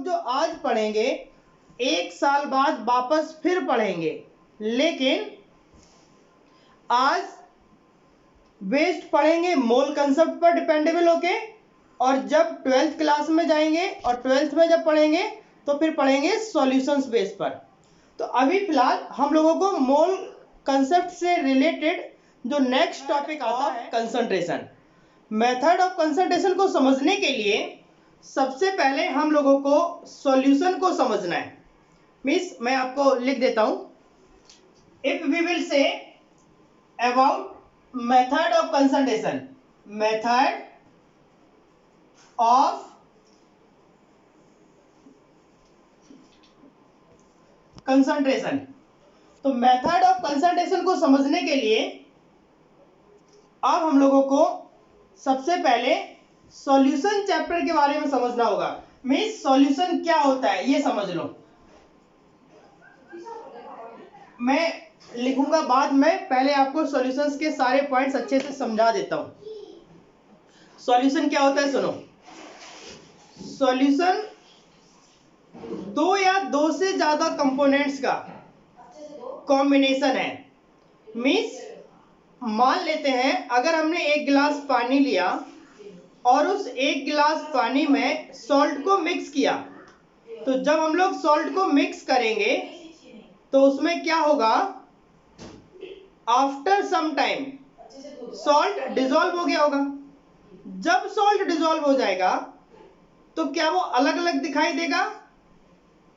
लोग जो आज पढ़ेंगे 1 साल बाद वापस फिर पढ़ेंगे, लेकिन आज बेस्ड पढ़ेंगे मोल कंसेप्ट पर डिपेंडेबल होके, और जब 12th क्लास में जाएंगे और 12th में जब पढ़ेंगे तो फिर पढ़ेंगे सॉल्यूशंस बेस पर। तो अभी फिलहाल हम लोगों को मोल कंसेप्ट से रिलेटेड जो नेक्स्ट टॉपिक आता है कंसंट्रेशन। मेथड ऑफ कंसंट्रेशन को समझने के लिए सबसे पहले हम लोगों को सॉल्यूशन को समझना है। मीन्स मैं आपको लिख देता हूं, if we will say about method of concentration, method of concentration. तो मेथड ऑफ कंसंट्रेशन को समझने के लिए अब हम लोगों को सबसे पहले सॉल्यूशन चैप्टर के बारे में समझना होगा। मीन्स सॉल्यूशन क्या होता है ये समझ लो। मैं लिखूंगा बाद में, पहले आपको सॉल्यूशंस के सारे पॉइंट्स अच्छे से समझा देता हूं। सॉल्यूशन क्या होता है सुनो। सॉल्यूशन दो या दो से ज्यादा कंपोनेंट्स का कॉम्बिनेशन है। मीन्स मान लेते हैं अगर हमने 1 गिलास पानी लिया और उस 1 गिलास पानी में सॉल्ट को मिक्स किया, तो जब हम लोग सॉल्ट को मिक्स करेंगे तो उसमें क्या होगा, after some time salt dissolve हो गया होगा। जब सॉल्ट डिसॉल्व हो जाएगा तो क्या वो अलग अलग दिखाई देगा?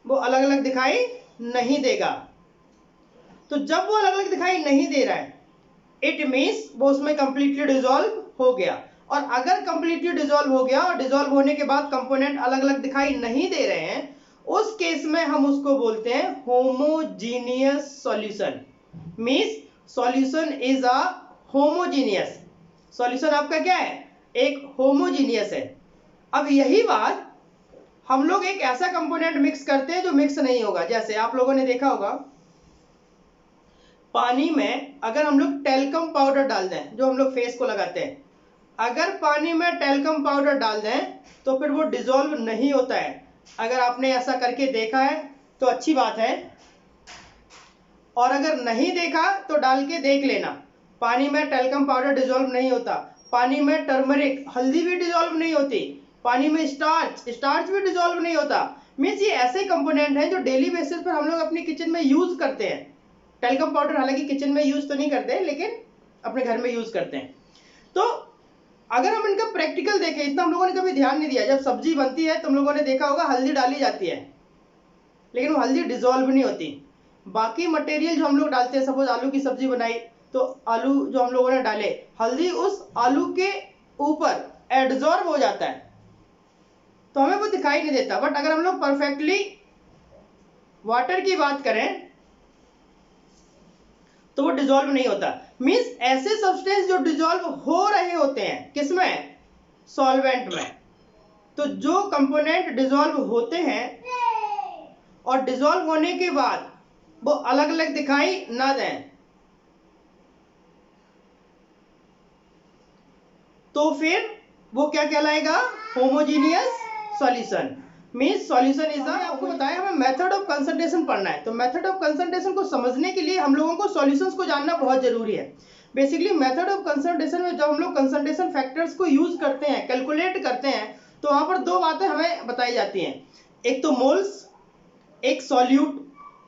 वो अलग अलग दिखाई नहीं देगा। तो जब वो अलग अलग दिखाई नहीं दे रहा है, इट मीन्स वो उसमें कंप्लीटली डिसॉल्व हो गया। और अगर कंप्लीटली डिसॉल्व हो गया और डिसॉल्व होने के बाद कंपोनेंट अलग अलग दिखाई नहीं दे रहे हैं, उस केस में हम उसको बोलते हैं homogeneous solution. Means solution is a homogeneous. Solution आपका क्या है? एक होमोजीनियस है। अब यही बात हम लोग एक ऐसा कंपोनेंट मिक्स करते हैं जो मिक्स नहीं होगा। जैसे आप लोगों ने देखा होगा पानी में अगर हम लोग टेल्कम पाउडर डाल दें, जो हम लोग फेस को लगाते हैं, अगर पानी में टेल्कम पाउडर डाल दें तो फिर वो डिसॉल्व नहीं होता है। अगर आपने ऐसा करके देखा है तो अच्छी बात है, और अगर नहीं देखा तो डाल के देख लेना। पानी में टेल्कम पाउडर डिसॉल्व नहीं होता, पानी में टर्मरिक हल्दी भी डिसॉल्व नहीं होती, पानी में स्टार्च भी डिसॉल्व नहीं होता। मीन्स ये ऐसे कंपोनेंट हैं जो डेली बेसिस पर हम लोग अपनी किचन में यूज करते हैं। टेल्कम पाउडर हालांकि किचन में यूज तो नहीं करते, लेकिन अपने घर में यूज करते हैं। तो अगर हम इनका प्रैक्टिकल देखें, इतना हम लोगों ने कभी ध्यान नहीं दिया। जब सब्जी बनती है तुम लोगों ने देखा होगा हल्दी डाली जाती है, लेकिन वो हल्दी डिसॉल्व नहीं होती। बाकी मटेरियल जो हम लोग डालते हैं, सपोज आलू की सब्जी बनाई तो आलू जो हम लोगों ने डाले, हल्दी उस आलू के ऊपर एडजॉर्ब हो जाता है, तो हमें वो दिखाई नहीं देता। बट अगर हम लोग परफेक्टली वाटर की बात करें तो वो डिसॉल्व नहीं होता। मींस ऐसे सब्सटेंस जो डिसॉल्व हो रहे होते हैं, किसमें? सॉल्वेंट में। तो जो कंपोनेंट डिसॉल्व होते हैं और डिसॉल्व होने के बाद वो अलग अलग दिखाई ना दें, तो फिर वो क्या कहलाएगा? Homogeneous solution. Means solution is आपको बताया हमें मेथड ऑफ कंसंट्रेशन पढ़ना है। तो मेथड ऑफ कंसंट्रेशन को समझने के लिए हम लोगों को सॉल्यूशंस को जानना बहुत जरूरी है। बेसिकली मेथड ऑफ कंसंट्रेशन में जब हम लोग कंसंट्रेशन फैक्टर्स को यूज करते हैं, कैलकुलेट करते हैं, तो वहां पर दो बातें हमें बताई जाती हैं। एक तो मोल्स, एक सॉल्यूट।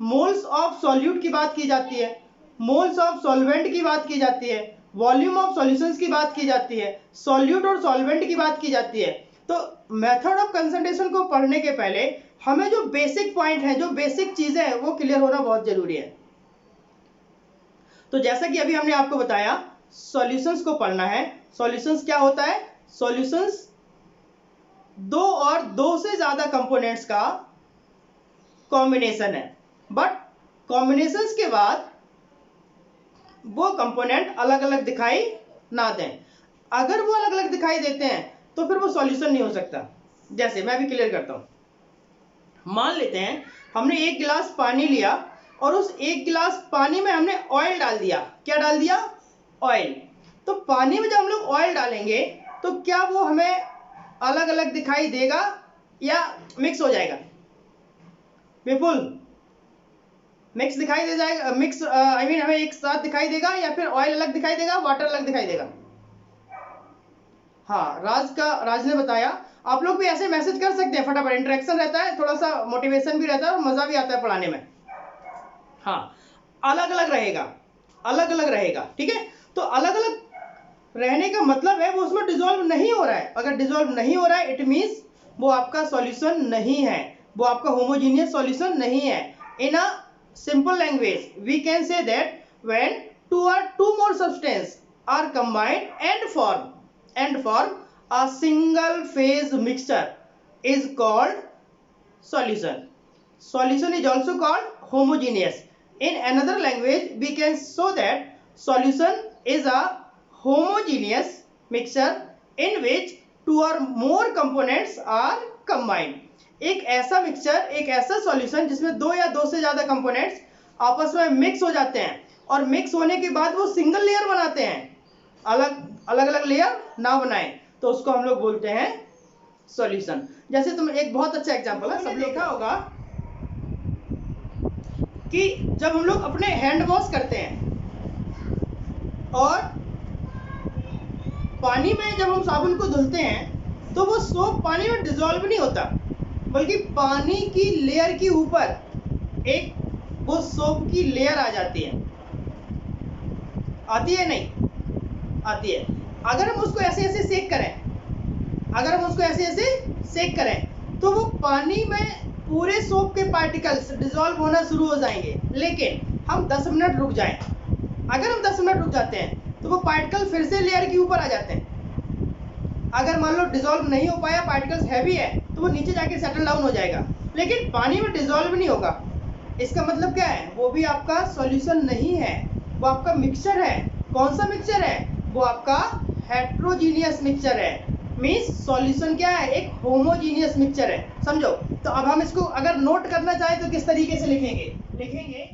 मोल्स ऑफ सॉल्यूट की बात की जाती है, मोल्स ऑफ सॉल्वेंट की बात की जाती है, वॉल्यूम ऑफ सॉल्यूशंस की बात की जाती है, सॉल्यूट और सॉल्वेंट की बात की जाती है। तो मेथड ऑफ कंसंट्रेशन को पढ़ने के पहले हमें जो बेसिक पॉइंट है, जो बेसिक चीजें हैं, वो क्लियर होना बहुत जरूरी है। तो जैसा कि अभी हमने आपको बताया सॉल्यूशंस को पढ़ना है। सॉल्यूशंस क्या होता है? सॉल्यूशंस दो और दो से ज्यादा कंपोनेंट्स का कॉम्बिनेशन है, बट कॉम्बिनेशंस के बाद वो कंपोनेंट अलग अलग दिखाई ना दें। अगर वो अलग अलग दिखाई देते हैं तो फिर वो सॉल्यूशन नहीं हो सकता। जैसे मैं भी क्लियर करता हूं। मान लेते हैं हमने 1 गिलास पानी लिया और उस 1 गिलास पानी में हमने ऑयल डाल दिया। क्या डाल दिया? ऑयल। तो पानी में जब हम लोग ऑयल डालेंगे तो क्या वो हमें अलग अलग दिखाई देगा? या मिक्स हो जाएगा? विपुल, मिक्स दिखाई दे जाएगा? मिक्स आई मीन हमें एक साथ दिखाई देगा या फिर ऑयल अलग दिखाई देगा, वाटर अलग दिखाई देगा? हाँ, राज ने बताया। आप लोग भी ऐसे मैसेज कर सकते हैं, फटाफट इंटरेक्शन रहता है, थोड़ा सा मोटिवेशन भी रहता है और मजा भी आता है पढ़ाने में। हाँ, अलग अलग रहेगा, अलग अलग रहेगा, ठीक है। तो अलग अलग रहने का मतलब है वो उसमें डिसॉल्व नहीं हो रहा है। अगर डिसॉल्व नहीं हो रहा है, इट मींस वो आपका सॉल्यूशन नहीं है, वो आपका होमोजीनियस सॉल्यूशन नहीं है। In a simple language we can say that when two more substance are combined and form a single phase mixture is called solution. Solution is also called homogeneous. In another language we can show that solution is a homogeneous mixture in which two or more components are combined. एक ऐसा mixture, एक ऐसा solution जिसमें दो या दो से ज्यादा कंपोनेंट्स आपस में मिक्स हो जाते हैं और मिक्स होने के बाद वो सिंगल लेयर बनाते हैं, अलग अलग लेयर ना बनाएं, तो उसको हम लोग बोलते हैं सॉल्यूशन। जैसे तुम एक बहुत अच्छा एग्जांपल है, सब देखा होगा कि जब हम लोग अपने हैंड वॉश करते हैं और पानी में जब हम साबुन को धुलते हैं तो वो सोप पानी में डिसॉल्व नहीं होता, बल्कि पानी की लेयर के ऊपर एक वो सोप की लेयर आ जाती है। आती है? नहीं आती है। अगर हम उसको ऐसे ऐसे सेक करें, तो वो पानी में पूरे सोप के पार्टिकल्स डिसॉल्व होना शुरू हो जाएंगे। लेकिन हम 10 मिनट रुक जाएं, अगर हम 10 मिनट रुक जाते हैं तो वो पार्टिकल फिर से लेयर के ऊपर आ जाते हैं। अगर मान लो डिसॉल्व नहीं हो पाया, पार्टिकल्स हैवी है, तो वो नीचे जाके सेटल डाउन हो जाएगा, लेकिन पानी में डिसॉल्व नहीं होगा। इसका मतलब क्या है? वो भी आपका सॉल्यूशन नहीं है, वो आपका मिक्सचर है। कौन सा मिक्सचर है? वो आपका हेट्रोजीनियस मिक्सचर है। मींस सॉल्यूशन क्या है? एक होमोजीनियस मिक्सचर है, समझो। तो अब हम इसको अगर नोट करना चाहें तो किस तरीके से लिखेंगे?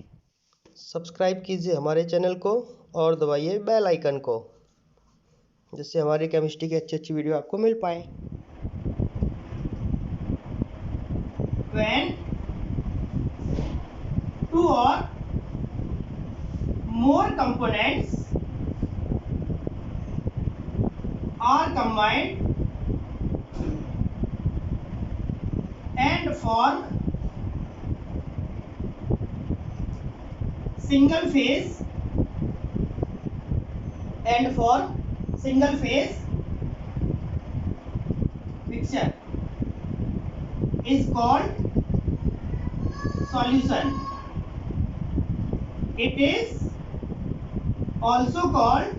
सब्सक्राइब कीजिए हमारे चैनल को और दबाइए बेल आइकन को, जिससे हमारी केमिस्ट्री की अच्छी अच्छी वीडियो आपको मिल पाए। When two or more components are combined and form single phase mixture is called solution. It is also called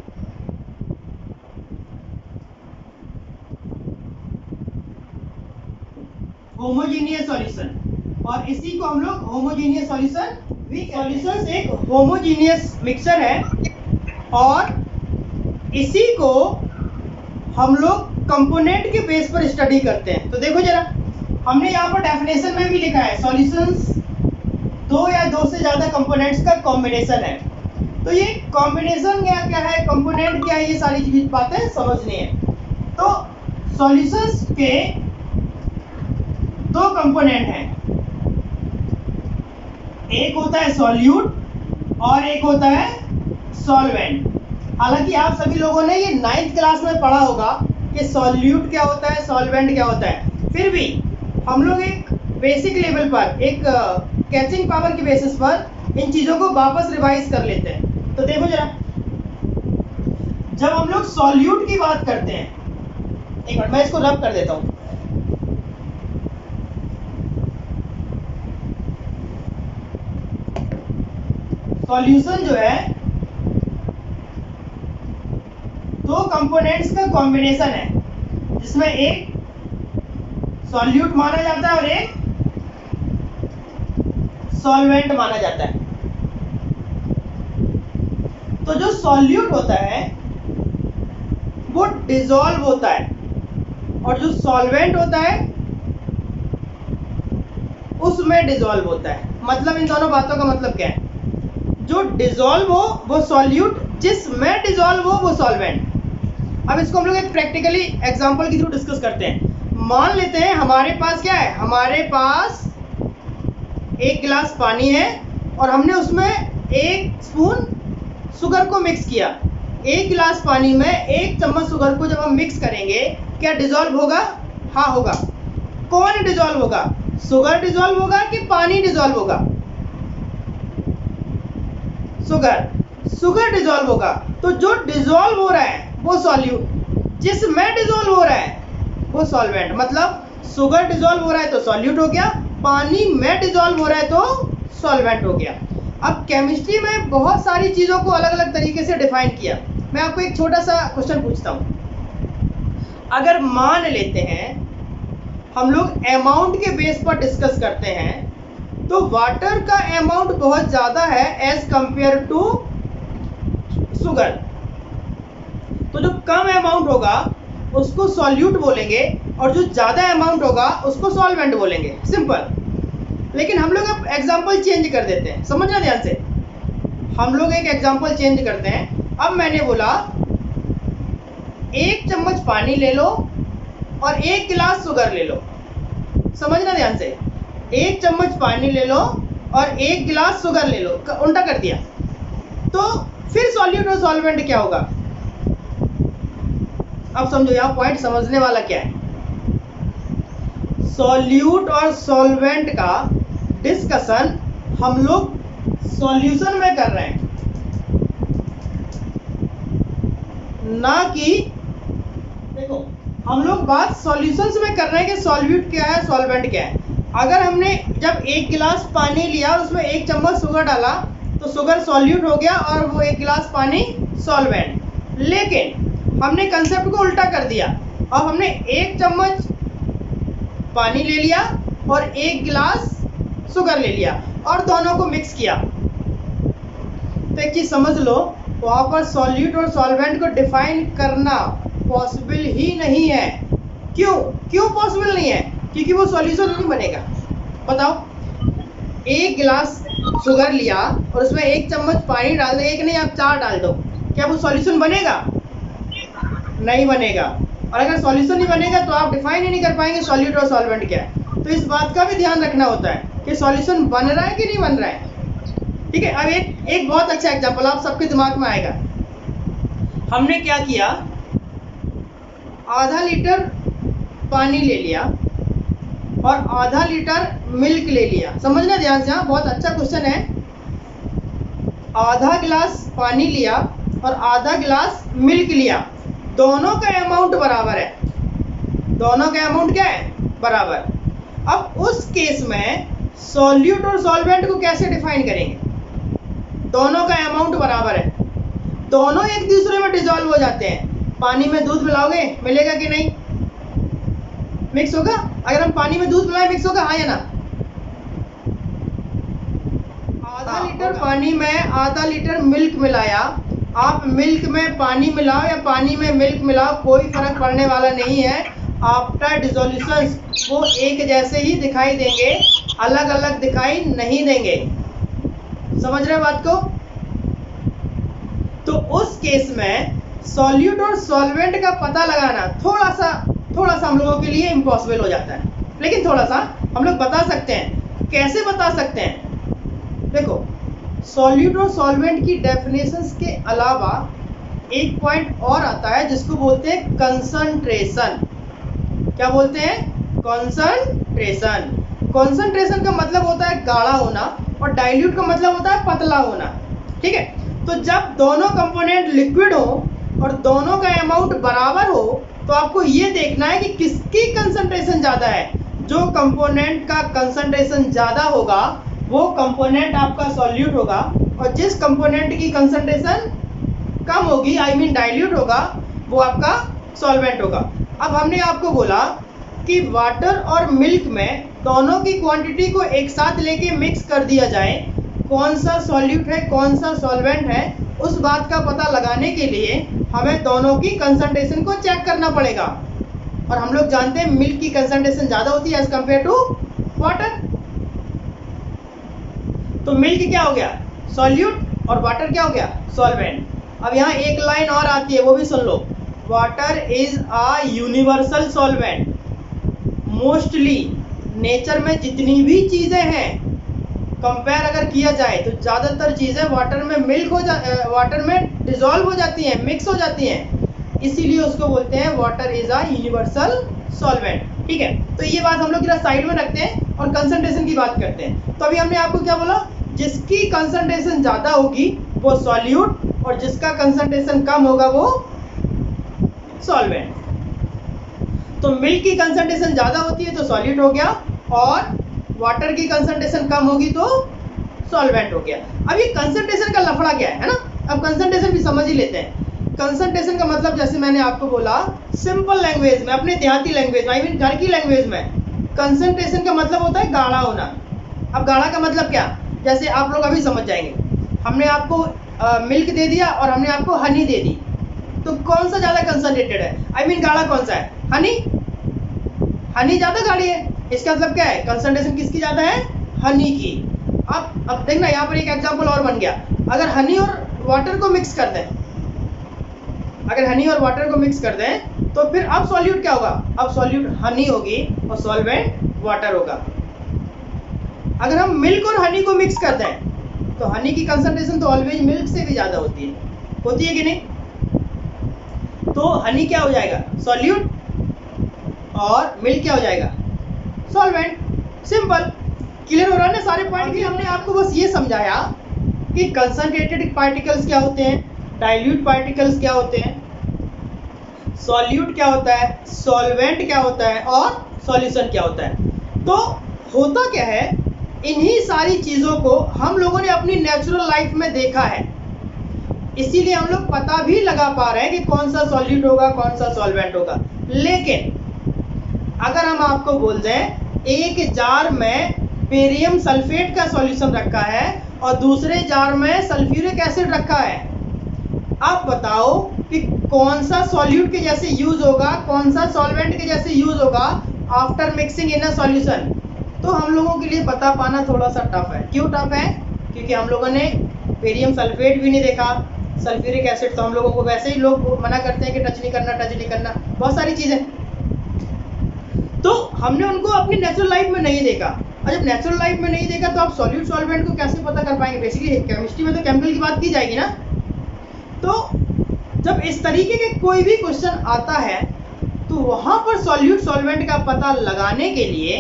homogeneous solution, और इसी को हम लोग होमोजीनियस सॉल्यूशन भी कहते हैं। सॉल्यूशंस एक होमोजीनियस मिक्सचर है और इसी को हम लोग कंपोनेंट के बेस पर स्टडी करते हैं। तो देखो जरा, हमने यहाँ पर डेफिनेशन में भी लिखा है सॉल्यूशंस दो या दो से ज्यादा कंपोनेंट्स का कॉम्बिनेशन है। तो ये कॉम्बिनेशन क्या है, कंपोनेंट क्या है, ये सारी बातें समझनी है। तो सॉल्यूशंस के दो कंपोनेंट हैं, एक होता है सॉल्यूट और एक होता है सॉल्वेंट। हालांकि आप सभी लोगों ने ये 9th क्लास में पढ़ा होगा कि सॉल्यूट क्या होता है, सॉल्वेंट क्या होता है। फिर भी हम लोग एक बेसिक लेवल पर, एक कैचिंग पावर की बेसिस पर इन चीजों को वापस रिवाइज कर लेते हैं। तो देखो जरा, जब हम लोग सॉल्यूट की बात करते हैं, एक मिनट मैं इसको रब कर देता हूं। सॉल्यूशन जो है दो कंपोनेंट्स का कॉम्बिनेशन है, जिसमें एक सॉल्यूट माना जाता है और एक सॉल्वेंट माना जाता है। तो जो सॉल्यूट होता है वो डिसॉल्व होता है और जो सॉल्वेंट होता है उसमें डिसॉल्व होता है। मतलब इन दोनों बातों का मतलब क्या है? जो डिसॉल्व हो वो सॉल्यूट, जिसमें डिसॉल्व हो वो सॉल्वेंट। अब इसको हम लोग एक प्रैक्टिकली एग्जांपल के थ्रू डिस्कस करते हैं। मान लेते हैं हमारे पास क्या है, हमारे पास 1 गिलास पानी है और हमने उसमें 1 स्पून शुगर को मिक्स किया। 1 गिलास पानी में 1 चम्मच शुगर को जब हम मिक्स करेंगे क्या डिजॉल्व होगा? हाँ होगा। कौन डिजॉल्व होगा? शुगर डिजॉल्व होगा कि पानी डिजॉल्व होगा? शुगर डिजॉल्व होगा। तो जो डिजॉल्व हो रहा है वो सॉल्यूट, जिसमें डिजॉल्व हो रहा है वो सॉल्वेंट। मतलब शुगर डिजॉल्व हो रहा है तो सॉल्यूट हो गया, पानी में डिजॉल्व हो रहा है तो सॉल्वेंट हो गया। अब केमिस्ट्री में बहुत सारी चीज़ों को अलग अलग तरीके से डिफाइन किया। मैं आपको एक छोटा सा क्वेश्चन पूछता हूँ। अगर मान लेते हैं हम लोग अमाउंट के बेस पर डिस्कस करते हैं तो वाटर का अमाउंट बहुत ज़्यादा है एज कंपेयर टू शुगर, तो जो कम अमाउंट होगा उसको सॉल्यूट बोलेंगे और जो ज़्यादा अमाउंट होगा उसको सॉल्वेंट बोलेंगे। सिंपल। लेकिन हम लोग अब एग्जाम्पल चेंज कर देते हैं, समझना ध्यान से। हम लोग एक एग्जाम्पल चेंज करते हैं। अब मैंने बोला 1 चम्मच पानी ले लो और 1 गिलास शुगर ले लो। समझना ध्यान से, 1 चम्मच पानी ले लो और 1 गिलास शुगर ले लो, उल्टा कर दिया। तो फिर सॉल्यूट और सॉल्वेंट क्या होगा? अब समझो यहाँ पॉइंट समझने वाला क्या है। सॉल्यूट और सॉल्वेंट का डिस्कशन हम लोग सॉल्यूशन में कर रहे हैं, ना कि देखो हम लोग बात सॉल्यूशंस में कर रहे हैं कि सॉल्यूट क्या है सॉल्वेंट क्या है। अगर हमने जब 1 गिलास पानी लिया और उसमें 1 चम्मच शुगर डाला तो शुगर सॉल्यूट हो गया और वो 1 गिलास पानी सॉल्वेंट। लेकिन हमने कंसेप्ट को उल्टा कर दिया। अब हमने 1 चम्मच पानी ले लिया और 1 गिलास शुगर ले लिया और दोनों को मिक्स किया। तो एक चीज़ समझ लो, वहाँ पर सॉल्यूट और सॉल्वेंट को डिफाइन करना पॉसिबल ही नहीं है। क्यों पॉसिबल नहीं है? क्योंकि वो सॉल्यूशन नहीं बनेगा। बताओ, 1 गिलास शुगर लिया और उसमें 1 चम्मच पानी डाल दो, 1 नहीं आप 4 डाल दो, क्या वो सॉल्यूशन बनेगा? नहीं बनेगा। और अगर सॉल्यूशन नहीं बनेगा तो आप डिफाइन ही नहीं कर पाएंगे सॉल्यूट और सॉल्वेंट क्या है। तो इस बात का भी ध्यान रखना होता है कि सॉल्यूशन बन रहा है कि नहीं बन रहा है। ठीक है। अब एक बहुत अच्छा एग्जांपल आप सबके दिमाग में आएगा। हमने क्या किया, आधा लीटर पानी ले लिया और आधा लीटर मिल्क ले लिया। समझना ध्यान से, हाँ बहुत अच्छा क्वेश्चन है। आधा गिलास पानी लिया और आधा गिलास मिल्क लिया, दोनों का अमाउंट बराबर है। दोनों का अमाउंट क्या है? बराबर। अब उस केस में सॉल्यूट और सॉल्वेंट को कैसे डिफाइन करेंगे? दोनों का अमाउंट बराबर है, दोनों एक दूसरे में डिसॉल्व हो जाते हैं। पानी में दूध मिलाओगे, मिलेगा कि नहीं? मिक्स होगा। अगर हम पानी में दूध मिलाएं मिक्स होगा, हाँ या ना? आधा लीटर पानी में आधा लीटर मिल्क मिलाया, आप मिल्क में पानी मिलाओ या पानी में मिल्क मिलाओ, कोई फर्क पड़ने वाला नहीं है। आफ्टर डिसोल्यूशन वो एक जैसे ही दिखाई देंगे, अलग अलग दिखाई नहीं देंगे। समझ रहे बात को? तो उस केस में सॉल्यूट और सॉल्वेंट का पता लगाना थोड़ा सा हम लोगों के लिए इम्पॉसिबल हो जाता है, लेकिन थोड़ा सा हम लोग बता सकते हैं। कैसे बता सकते हैं? देखो, सॉल्यूट और सॉल्वेंट की डेफिनेशंस के अलावा एक पॉइंट और आता है जिसको बोलते हैं कंसंट्रेशन। क्या बोलते हैं? कंसंट्रेशन। कंसंट्रेशन का मतलब होता है गाढ़ा होना और डाइल्यूट का मतलब होता है पतला होना। ठीक है। तो जब दोनों कंपोनेंट लिक्विड हो और दोनों का अमाउंट बराबर हो तो आपको ये देखना है कि किसकी कंसंट्रेशन ज़्यादा है। जो कंपोनेंट का कंसंट्रेशन ज़्यादा होगा वो कंपोनेंट आपका सॉल्यूट होगा और जिस कंपोनेंट की कंसंट्रेशन कम होगी, आई मीन डाइल्यूट होगा, वो आपका सॉल्वेंट होगा। अब हमने आपको बोला कि वाटर और मिल्क में दोनों की क्वांटिटी को एक साथ लेके मिक्स कर दिया जाए, कौन सा सॉल्यूट है कौन सा सॉल्वेंट है, उस बात का पता लगाने के लिए हमें दोनों की कंसंट्रेशन को चेक करना पड़ेगा। और हम लोग जानते हैं मिल्क की कंसंट्रेशन ज़्यादा होती है एज कम्पेयर टू वाटर। तो मिल्क क्या हो गया? सॉल्यूट और वाटर क्या हो गया? सॉल्वेंट। अब यहाँ एक लाइन और आती है, वो भी सुन लो। Water is a universal solvent. Mostly nature में जितनी भी चीज़ें हैं, कंपेयर अगर किया जाए तो ज़्यादातर चीज़ें वाटर में वाटर में डिजॉल्व हो जाती हैं, मिक्स हो जाती हैं, इसीलिए उसको बोलते हैं water is a universal solvent. ठीक है, तो ये बात हम लोग जरा साइड में रखते हैं और कंसंट्रेशन की बात करते हैं। तो अभी हमने आपको क्या बोला, जिसकी कंसंट्रेशन ज़्यादा होगी वो सॉल्यूट और जिसका कंसंट्रेशन कम होगा वो सॉल्वेंट। तो मिल्क की कंसंट्रेशन ज़्यादा होती है तो सॉल्यूट हो गया, और वाटर की कंसंट्रेशन कम होगी तो सॉल्वेंट हो गया। अब ये कंसंट्रेशन का लफड़ा क्या है ना, अब कंसंट्रेशन भी समझ ही लेते हैं। कंसंट्रेशन का मतलब जैसे मैंने आपको बोला सिंपल लैंग्वेज में, अपने देहाती लैंग्वेज में, आई मीन घर की लैंग्वेज में, कंसंट्रेशन का मतलब होता है गाढ़ा होना। अब गाढ़ा का मतलब क्या, जैसे आप लोग अभी समझ जाएंगे। हमने आपको मिल्क दे दिया और हमने आपको हनी दे दी, तो कौन सा ज़्यादा कंसंट्रेटेड है, आई मीन गाढ़ा कौन सा है, हनी। हनी ज़्यादा गाढ़ी है, इसका मतलब क्या है, कंसंट्रेशन किसकी ज़्यादा है, हनी की। अब देखना यहाँ पर एक एग्जांपल और बन गया। अगर हनी और वाटर को मिक्स कर दें, अगर हनी और वाटर को मिक्स कर दें तो फिर अब सॉल्यूट क्या होगा, अब सॉल्यूट हनी होगी और सॉल्वेंट वाटर होगा। अगर हम मिल्क और हनी को मिक्स कर दें तो हनी की कंसंट्रेशन तो ऑलवेज मिल्क से भी ज़्यादा होती है कि नहीं। तो हनी क्या हो जाएगा, सॉल्यूट, और मिल्क क्या हो जाएगा, सॉल्वेंट। सिंपल, क्लियर हो रहा है ना सारे पॉइंट। भी हमने आपको बस ये समझाया कि कंसंट्रेटेड पार्टिकल्स क्या होते हैं, डाइल्यूट पार्टिकल्स क्या होते हैं, सॉल्यूट क्या होता है, सॉल्वेंट क्या होता है, और सॉल्यूशन क्या होता है। तो होता क्या है, इन्हीं सारी चीज़ों को हम लोगों ने अपनी नेचुरल लाइफ में देखा है, इसीलिए हम लोग पता भी लगा पा रहे हैं कि कौन सा सॉल्यूट होगा, कौन सा सॉल्वेंट होगा। लेकिन अगर हम आपको बोल दें एक जार में बेरियम सल्फेट का सॉल्यूशन रखा है और दूसरे जार में सल्फ्यूरिक एसिड रखा है, आप बताओ कि कौन सा सॉल्यूट के जैसे यूज होगा, कौन सा सॉल्वेंट के जैसे यूज होगा after mixing in a solution. तो हम लोगों के लिए बता पाना थोड़ा सा टफ है। क्यों टफ है, क्योंकि हम लोगों ने बेरियम सल्फेट भी नहीं देखा, सल्फ्यूरिक एसिड तो हम लोगों को वैसे ही लोग मना करते हैं कि टच नहीं करना, बहुत सारी चीज़ें, तो हमने उनको अपनी नेचुरल लाइफ में नहीं देखा। और जब नेचुरल लाइफ में नहीं देखा तो आप सॉल्यूट सॉल्वेंट को कैसे पता कर पाएंगे। बेसिकली केमिस्ट्री में तो केमिकल की बात की जाएगी ना। तो जब इस तरीके के कोई भी क्वेश्चन आता है तो वहाँ पर सॉल्यूट सॉल्वेंट का पता लगाने के लिए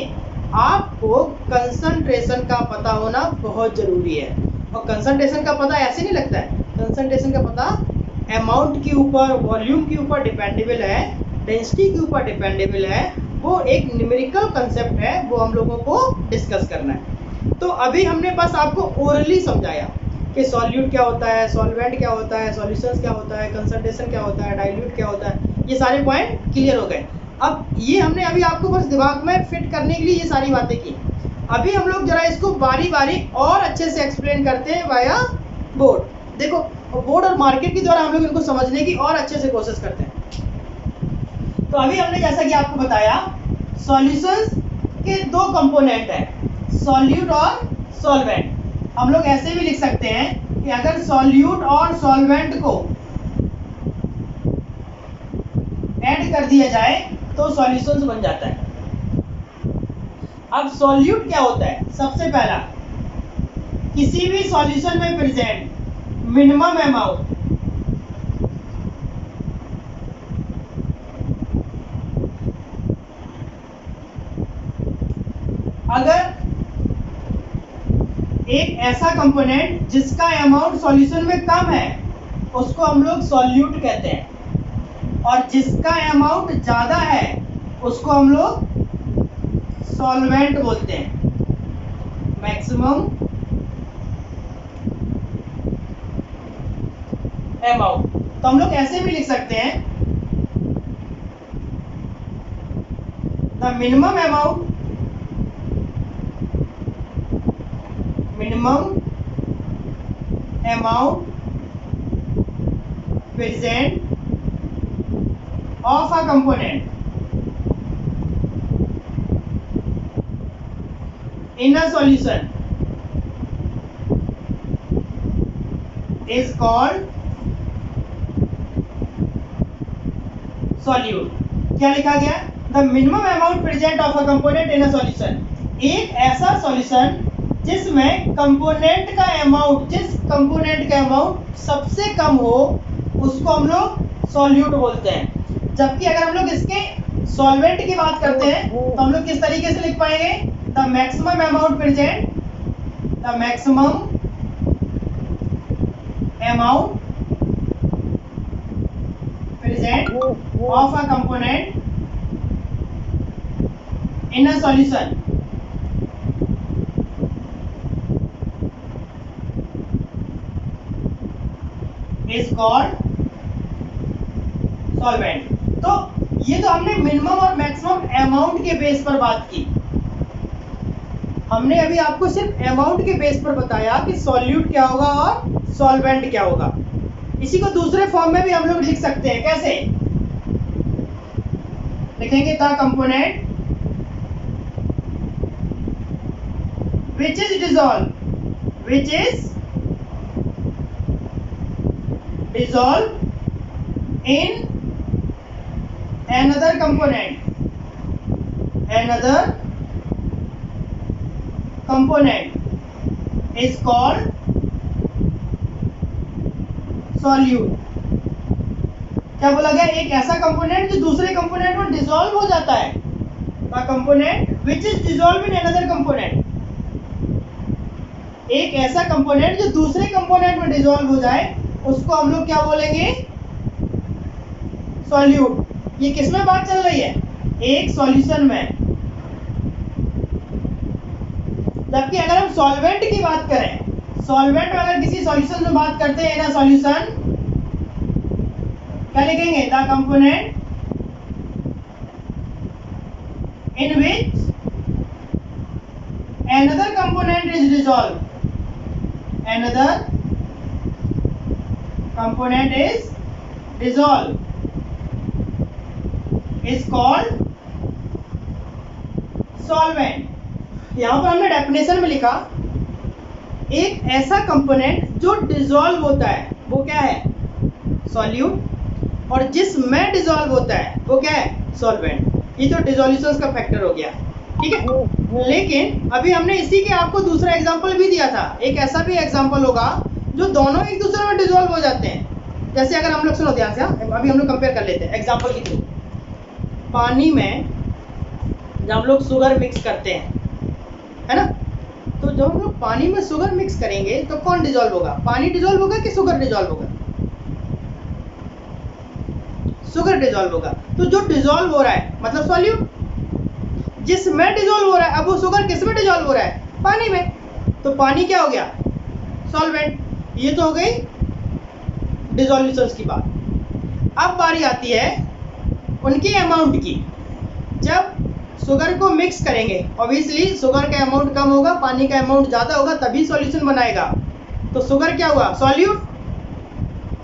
आपको कंसंट्रेशन का पता होना बहुत ज़रूरी है। और कंसंट्रेशन का पता ऐसे नहीं लगता है, कंसंट्रेशन का पता अमाउंट के ऊपर, वॉल्यूम के ऊपर डिपेंडेबल है, डेंसिटी के ऊपर डिपेंडेबल है। वो एक न्यूमेरिकल कंसेप्ट है, वो हम लोगों को डिस्कस करना है। तो अभी हमने बस आपको ओरली समझाया कि सॉल्यूट क्या होता है, सॉल्वेंट क्या होता है, सॉल्यूशंस क्या होता है, कंसंट्रेशन क्या होता है, डाइल्यूट क्या होता है, ये सारे पॉइंट क्लियर हो गए। अब ये हमने अभी आपको बस दिमाग में फिट करने के लिए ये सारी बातें की। अभी हम लोग जरा इसको बारी बारी और अच्छे से एक्सप्लेन करते हैं वाया बोर्ड। देखो, बोर्ड और मार्केट के द्वारा हम लोग इनको समझने की और अच्छे से कोशिश करते हैं। तो अभी हमने जैसा कि आपको बताया सॉल्यूशंस के दो कंपोनेंट हैं, सॉल्यूट और सॉल्वेंट। हम लोग ऐसे भी लिख सकते हैं कि अगर सॉल्यूट और सॉल्वेंट को ऐड कर दिया जाए तो सॉल्यूशंस बन जाता है। अब सॉल्यूट क्या होता है, सबसे पहला किसी भी सॉल्यूशन में प्रेजेंट मिनिमम अमाउंट अगर एक ऐसा कंपोनेंट जिसका अमाउंट सॉल्यूशन में कम है उसको हम लोग सॉल्यूट कहते हैं, और जिसका अमाउंट ज़्यादा है उसको हम लोग सॉल्वेंट बोलते हैं, मैक्सिमम अमाउंट। तो हम लोग ऐसे भी लिख सकते हैं the minimum amount present of a component in a solution is called solute। क्या लिखा गया, the minimum amount present of a component in a solution, एक ऐसा सॉल्यूशन जिसमें कंपोनेंट का अमाउंट, जिस कंपोनेंट का अमाउंट सबसे कम हो उसको हम लोग सॉल्यूट बोलते हैं। जबकि अगर हम लोग इसके सॉल्वेंट की बात करते हैं तो हम लोग किस तरीके से लिख पाएंगे, the maximum amount present, the maximum amount present of a component in a solution is called solvent। तो ये तो हमने मिनिमम और मैक्सिमम अमाउंट के बेस पर बात की। हमने अभी आपको सिर्फ अमाउंट के बेस पर बताया कि सॉल्यूट क्या होगा और सॉल्वेंट क्या होगा। इसी को दूसरे फॉर्म में भी हम लोग लिख सकते हैं। कैसे लिखेंगे, the component which is dissolved in another component is called solute. क्या बोला गया, एक ऐसा कंपोनेंट जो दूसरे कंपोनेंट में डिसॉल्व हो जाता है। The component which is dissolve in another component, एक ऐसा कंपोनेंट जो दूसरे कंपोनेंट में डिसॉल्व हो जाए उसको हम लोग क्या बोलेंगे, सॉल्यूट। ये किसमें बात चल रही है, एक सॉल्यूशन में। जबकि अगर हम सॉल्वेंट की बात करें, सॉल्वेंट में अगर किसी सॉल्यूशन में बात करते हैं ना, सॉल्यूशन क्या लिखेंगे, the component in which another component is dissolved, another component is dissolved is called solvent। यहां पर हमने डेफिनेशन में लिखा, एक ऐसा कंपोनेंट जो डिसॉल्व होता है वो क्या है, सॉल्यूट, और जिसमें डिसॉल्व होता है वो क्या है, सॉल्वेंट। ये तो डिसॉल्यूशन का फैक्टर हो गया, ठीक है। लेकिन अभी हमने इसी के आपको दूसरा एग्जांपल भी दिया था। एक ऐसा भी एग्जांपल होगा जो दोनों एक दूसरे में डिसॉल्व हो जाते हैं। जैसे अगर हम लोग, सुनो ध्यान से, अभी हम लोग कंपेयर कर लेते हैं एग्जांपल के थ्रू। पानी में जब हम लोग शुगर मिक्स करते हैं, है ना, तो जब हम लोग पानी में शुगर मिक्स करेंगे तो कौन डिसॉल्व होगा, पानी डिसॉल्व होगा कि शुगर डिसॉल्व होगा, शुगर डिसॉल्व होगा। तो जो डिसॉल्व हो रहा है मतलब सॉल्यूट, जिसमें डिसॉल्व हो रहा है, अब वो शुगर किस में डिसॉल्व हो रहा है, पानी में, तो पानी क्या हो गया, सॉल्वेंट। ये तो हो गई डिसॉल्यूशंस की बात। अब बारी आती है उनकी अमाउंट की। जब शुगर को मिक्स करेंगे, ऑब्वियसली शुगर का अमाउंट कम होगा, पानी का अमाउंट ज़्यादा होगा, तभी सॉल्यूशन बनाएगा। तो शुगर क्या हुआ, सॉल्यूट,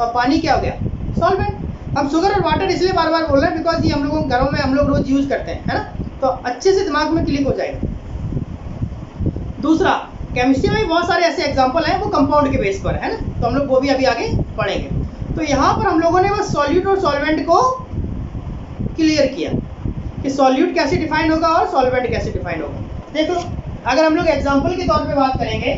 और पानी क्या हो गया, सॉल्वेंट। अब शुगर और वाटर इसलिए बार बार बोल रहे हैं बिकॉज ये हम लोगों घरों में हम लोग रोज यूज करते हैं, है ना, तो अच्छे से दिमाग में क्लिक हो जाएगा। दूसरा, केमिस्ट्री में बहुत सारे ऐसे एग्जांपल हैं वो कंपाउंड के बेस पर है ना, तो हम लोग वो भी अभी आगे पढ़ेंगे। तो यहाँ पर हम लोगों ने बस सॉल्यूट और सॉल्वेंट को क्लियर किया कि सॉल्यूट कैसे डिफाइन होगा और सॉल्वेंट कैसे डिफाइन होगा। देख लो, अगर हम लोग एग्जांपल के तौर पे बात करेंगे,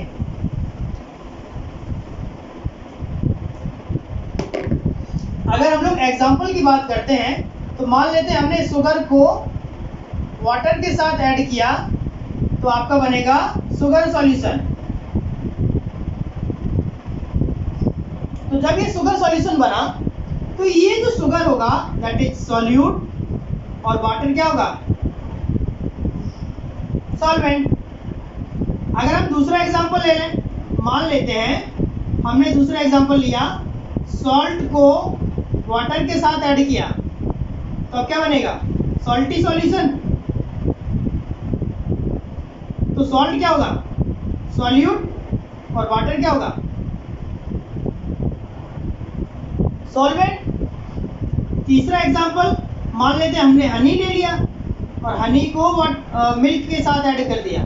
अगर हम लोग एग्जांपल की बात करते हैं तो मान लेते हैं हमने शुगर को वाटर के साथ ऐड किया तो आपका बनेगा शुगर सॉल्यूशन। तो जब ये शुगर सॉल्यूशन बना तो ये जो शुगर होगा दैट इज सॉल्यूट, और वाटर क्या होगा, सॉल्वेंट। अगर हम दूसरा एग्जांपल ले लें, मान लेते हैं हमने दूसरा एग्जांपल लिया, सॉल्ट को वाटर के साथ ऐड किया तो अब क्या बनेगा, सॉल्टी सॉल्यूशन। तो सॉल्ट क्या होगा, सॉल्यूट, और वाटर क्या होगा, सॉल्वेंट। तीसरा एग्जांपल, मान लेते हैं हमने हनी ले लिया और हनी को मिल्क के साथ ऐड कर दिया,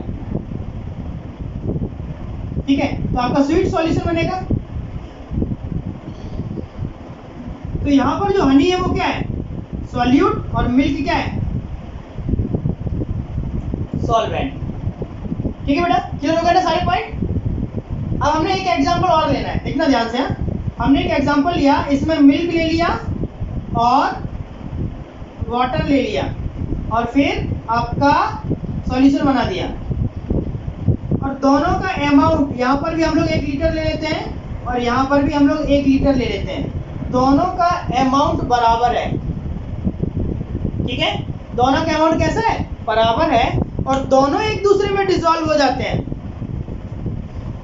ठीक है, तो आपका स्वीट सॉल्यूशन बनेगा। तो यहां पर जो हनी है वो क्या है, सॉल्यूट, और मिल्क क्या है, सॉल्वेंट। ठीक है बेटा, क्लियर हो गया ना सारे पॉइंट। अब हमने एक एग्जांपल और लेना है, देखना ध्यान से। हमने एक एग्जांपल लिया, इसमें मिल्क ले लिया और वाटर ले लिया और फिर आपका सॉल्यूशन बना दिया, और दोनों का अमाउंट यहाँ पर भी हम लोग 1 लीटर ले लेते हैं और यहाँ पर भी हम लोग 1 लीटर ले लेते हैं। दोनों का अमाउंट बराबर है। ठीक है, दोनों का अमाउंट कैसा है, बराबर है, और दोनों एक दूसरे में डिसॉल्व हो जाते हैं।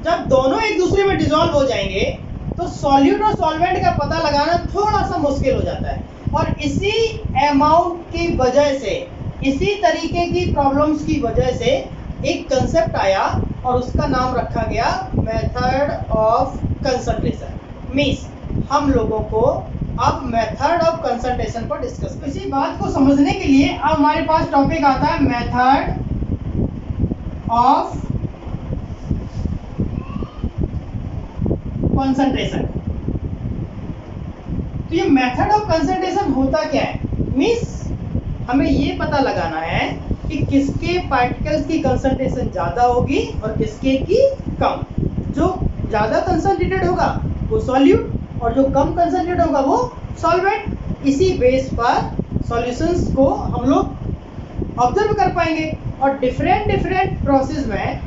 जब दोनों एक दूसरे में डिसॉल्व हो जाएंगे तो सॉल्यूट और सॉल्वेंट का पता लगाना थोड़ा सा मुश्किल हो जाता है, और इसी अमाउंट की वजह से, इसी तरीके की प्रॉब्लम्स की वजह से एक कंसेप्ट आया और उसका नाम रखा गया मेथड ऑफ कंसंट्रेशन। मींस हम लोगों को अब मेथड ऑफ कंसंट्रेशन पर डिस्कस करें। इसी बात को समझने के लिए अब हमारे पास टॉपिक आता है मेथड ऑफ कंसंट्रेशन। तो ये मेथड ऑफ कंसंट्रेशन होता क्या है, मींस हमें ये पता लगाना है कि किसके पार्टिकल्स की कंसंट्रेशन ज्यादा होगी और किसके की कम। जो ज्यादा कंसंट्रेटेड होगा वो सॉल्यूट और जो कम कंसंट्रेटेड होगा वो सॉल्वेंट। इसी बेस पर सॉल्यूशंस को हम लोग ऑब्जर्व कर पाएंगे, और डिफरेंट प्रोसेस में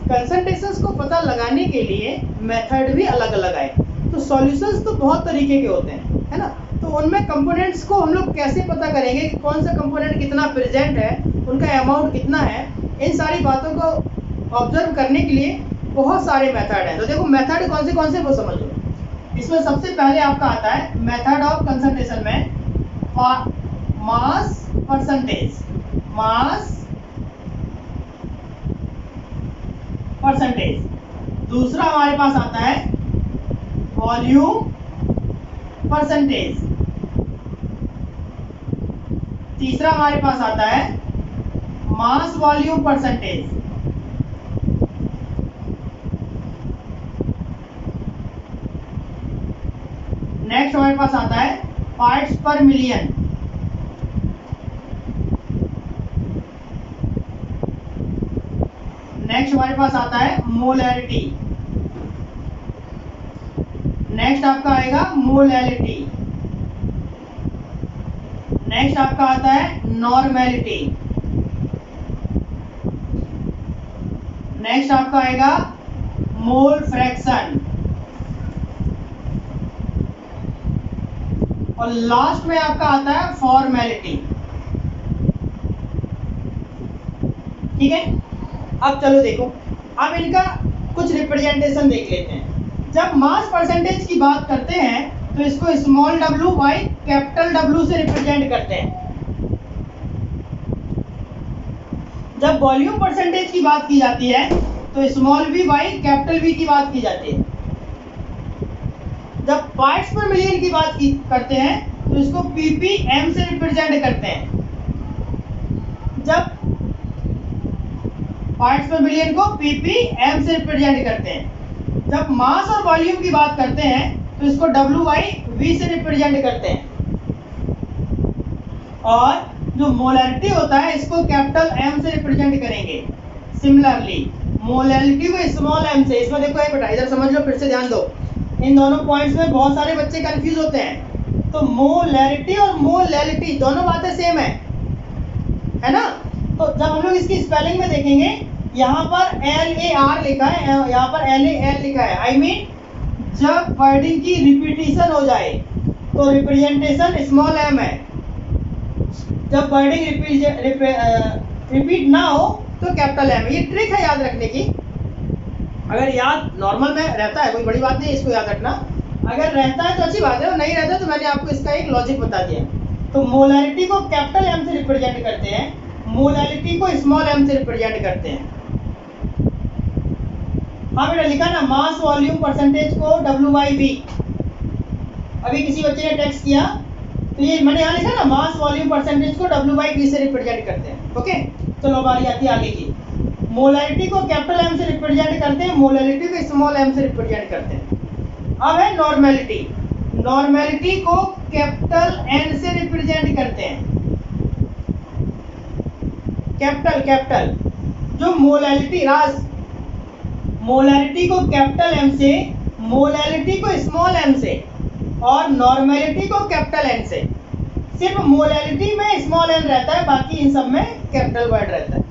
कंसंट्रेशंस को पता लगाने के लिए मेथड भी अलग अलग आए। तो सॉल्यूशंस तो बहुत तरीके के होते हैं, है ना, तो उनमें कंपोनेंट्स को हम लोग कैसे पता करेंगे कि कौन सा कंपोनेंट कितना प्रेजेंट है, उनका अमाउंट कितना है, इन सारी बातों को ऑब्जर्व करने के लिए बहुत सारे मेथड हैं। तो देखो मेथड कौन से वो समझ लो। इसमें सबसे पहले आपका आता है मेथड ऑफ कंसंट्रेशन में मास परसेंटेज। दूसरा हमारे पास आता है वॉल्यूम परसेंटेज। तीसरा हमारे पास आता है मास वॉल्यूम परसेंटेज। नेक्स्ट हमारे पास आता है पार्ट्स पर मिलियन। नेक्स्ट हमारे पास आता है मोलैरिटी। नेक्स्ट आपका आएगा मोलैलिटी। नेक्स्ट आपका आता है नॉर्मेलिटी। नेक्स्ट आपका आएगा मोल फ्रैक्शन, और लास्ट में आपका आता है फॉर्मेलिटी। ठीक है, अब चलो देखो, अब इनका कुछ रिप्रेजेंटेशन देख लेते हैं। जब मास परसेंटेज की बात करते हैं तो इसको small w by capital W से रिप्रेजेंट करते हैं। जब वॉल्यूम परसेंटेज की बात की जाती है तो small v by capital V की बात की जाती है। जब पार्ट्स पर मिलियन की बात करते हैं तो इसको ppm से रिप्रेजेंट करते हैं। जब पार्ट्स पर मिलियन को ppm से रिप्रेजेंट करते हैं। जब मास और वॉल्यूम की बात करते हैं तो इसको w बाई v से रिप्रेजेंट करते हैं, और जो मोलैरिटी होता है इसको कैपिटल M से रिप्रेजेंट करेंगे। सिमिलरली मोलैरिटी को स्मॉल m से, इसमें देखो बेटा इधर समझ लो, फिर से ध्यान दो, इन दोनों पॉइंट्स में बहुत सारे बच्चे कंफ्यूज होते हैं। तो मोलैरिटी और मोलैलिटी दोनों बातें सेम है ना। तो जब हम लोग इसकी स्पेलिंग में देखेंगे, यहाँ पर LAR लिखा है, यहाँ पर LAL लिखा है। आई मीन जब वर्डिंग की रिपीटिशन हो जाए तो रिप्रेजेंटेशन स्मॉल m है। जब वर्डिंग रिपीट ना हो तो कैपिटल M। ये ट्रिक है याद रखने की। अगर याद नॉर्मल में रहता है कोई बड़ी बात नहीं, इसको याद रखना। अगर रहता है तो अच्छी बात है, और नहीं रहता तो मैंने आपको इसका एक लॉजिक बता दिया। तो मोलैरिटी को कैपिटल M से रिप्रेजेंट करते हैं, मोलैलिटी को स्मॉल m से रिप्रेजेंट करते हैं। हाँ बेटा लिखा ना, मास वॉल्यूम परसेंटेज को w बाई v। अभी किसी बच्चे ने टेक्स्ट किया तो ये मैंने यहाँ लिखा ना, मास वॉल्यूम परसेंटेज को w बाई v से रिप्रेजेंट करते हैं। ओके, चलो बारी आती है आगे की। मोलैरिटी को कैपिटल M से रिप्रेजेंट करते हैं, मोलैलिटी को स्मॉल m से रिप्रेजेंट करते हैं। अब है नॉर्मेलिटी। नॉर्मेलिटी को कैपिटल N से रिप्रेजेंट करते हैं। कैपिटल कैपिटल जो मोलैलिटी राज मोलैलिटी को कैपिटल एम से, मोलैलिटी को स्मॉल एम से और नॉर्मेलिटी को कैपिटल एन से। सिर्फ मोलैलिटी में स्मॉल एन रहता है, बाकी इन सब में कैपिटल वर्ड रहता है।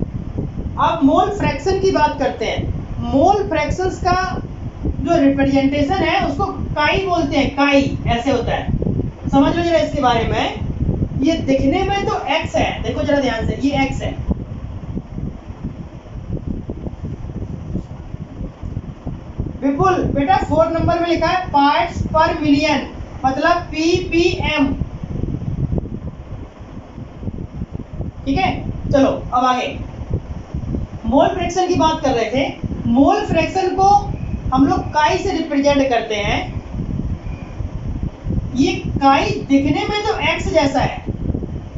अब मोल फ्रैक्शन की बात करते हैं। मोल फ्रैक्शंस का जो रिप्रेजेंटेशन है उसको काई बोलते हैं, काई ऐसे होता है। समझ लो जरा इसके बारे में। ये दिखने में तो एक्स है, देखो जरा ध्यान से, ये एक्स है। विपुल बेटा 4 नंबर में लिखा है पार्ट्स पर मिलियन, मतलब ppm। ठीक है, चलो अब आगे मोल फ्रैक्शन की बात कर रहे थे। मोल फ्रैक्शन को हम लोग काई से रिप्रेजेंट करते हैं। ये काई दिखने में तो एक्स जैसा है,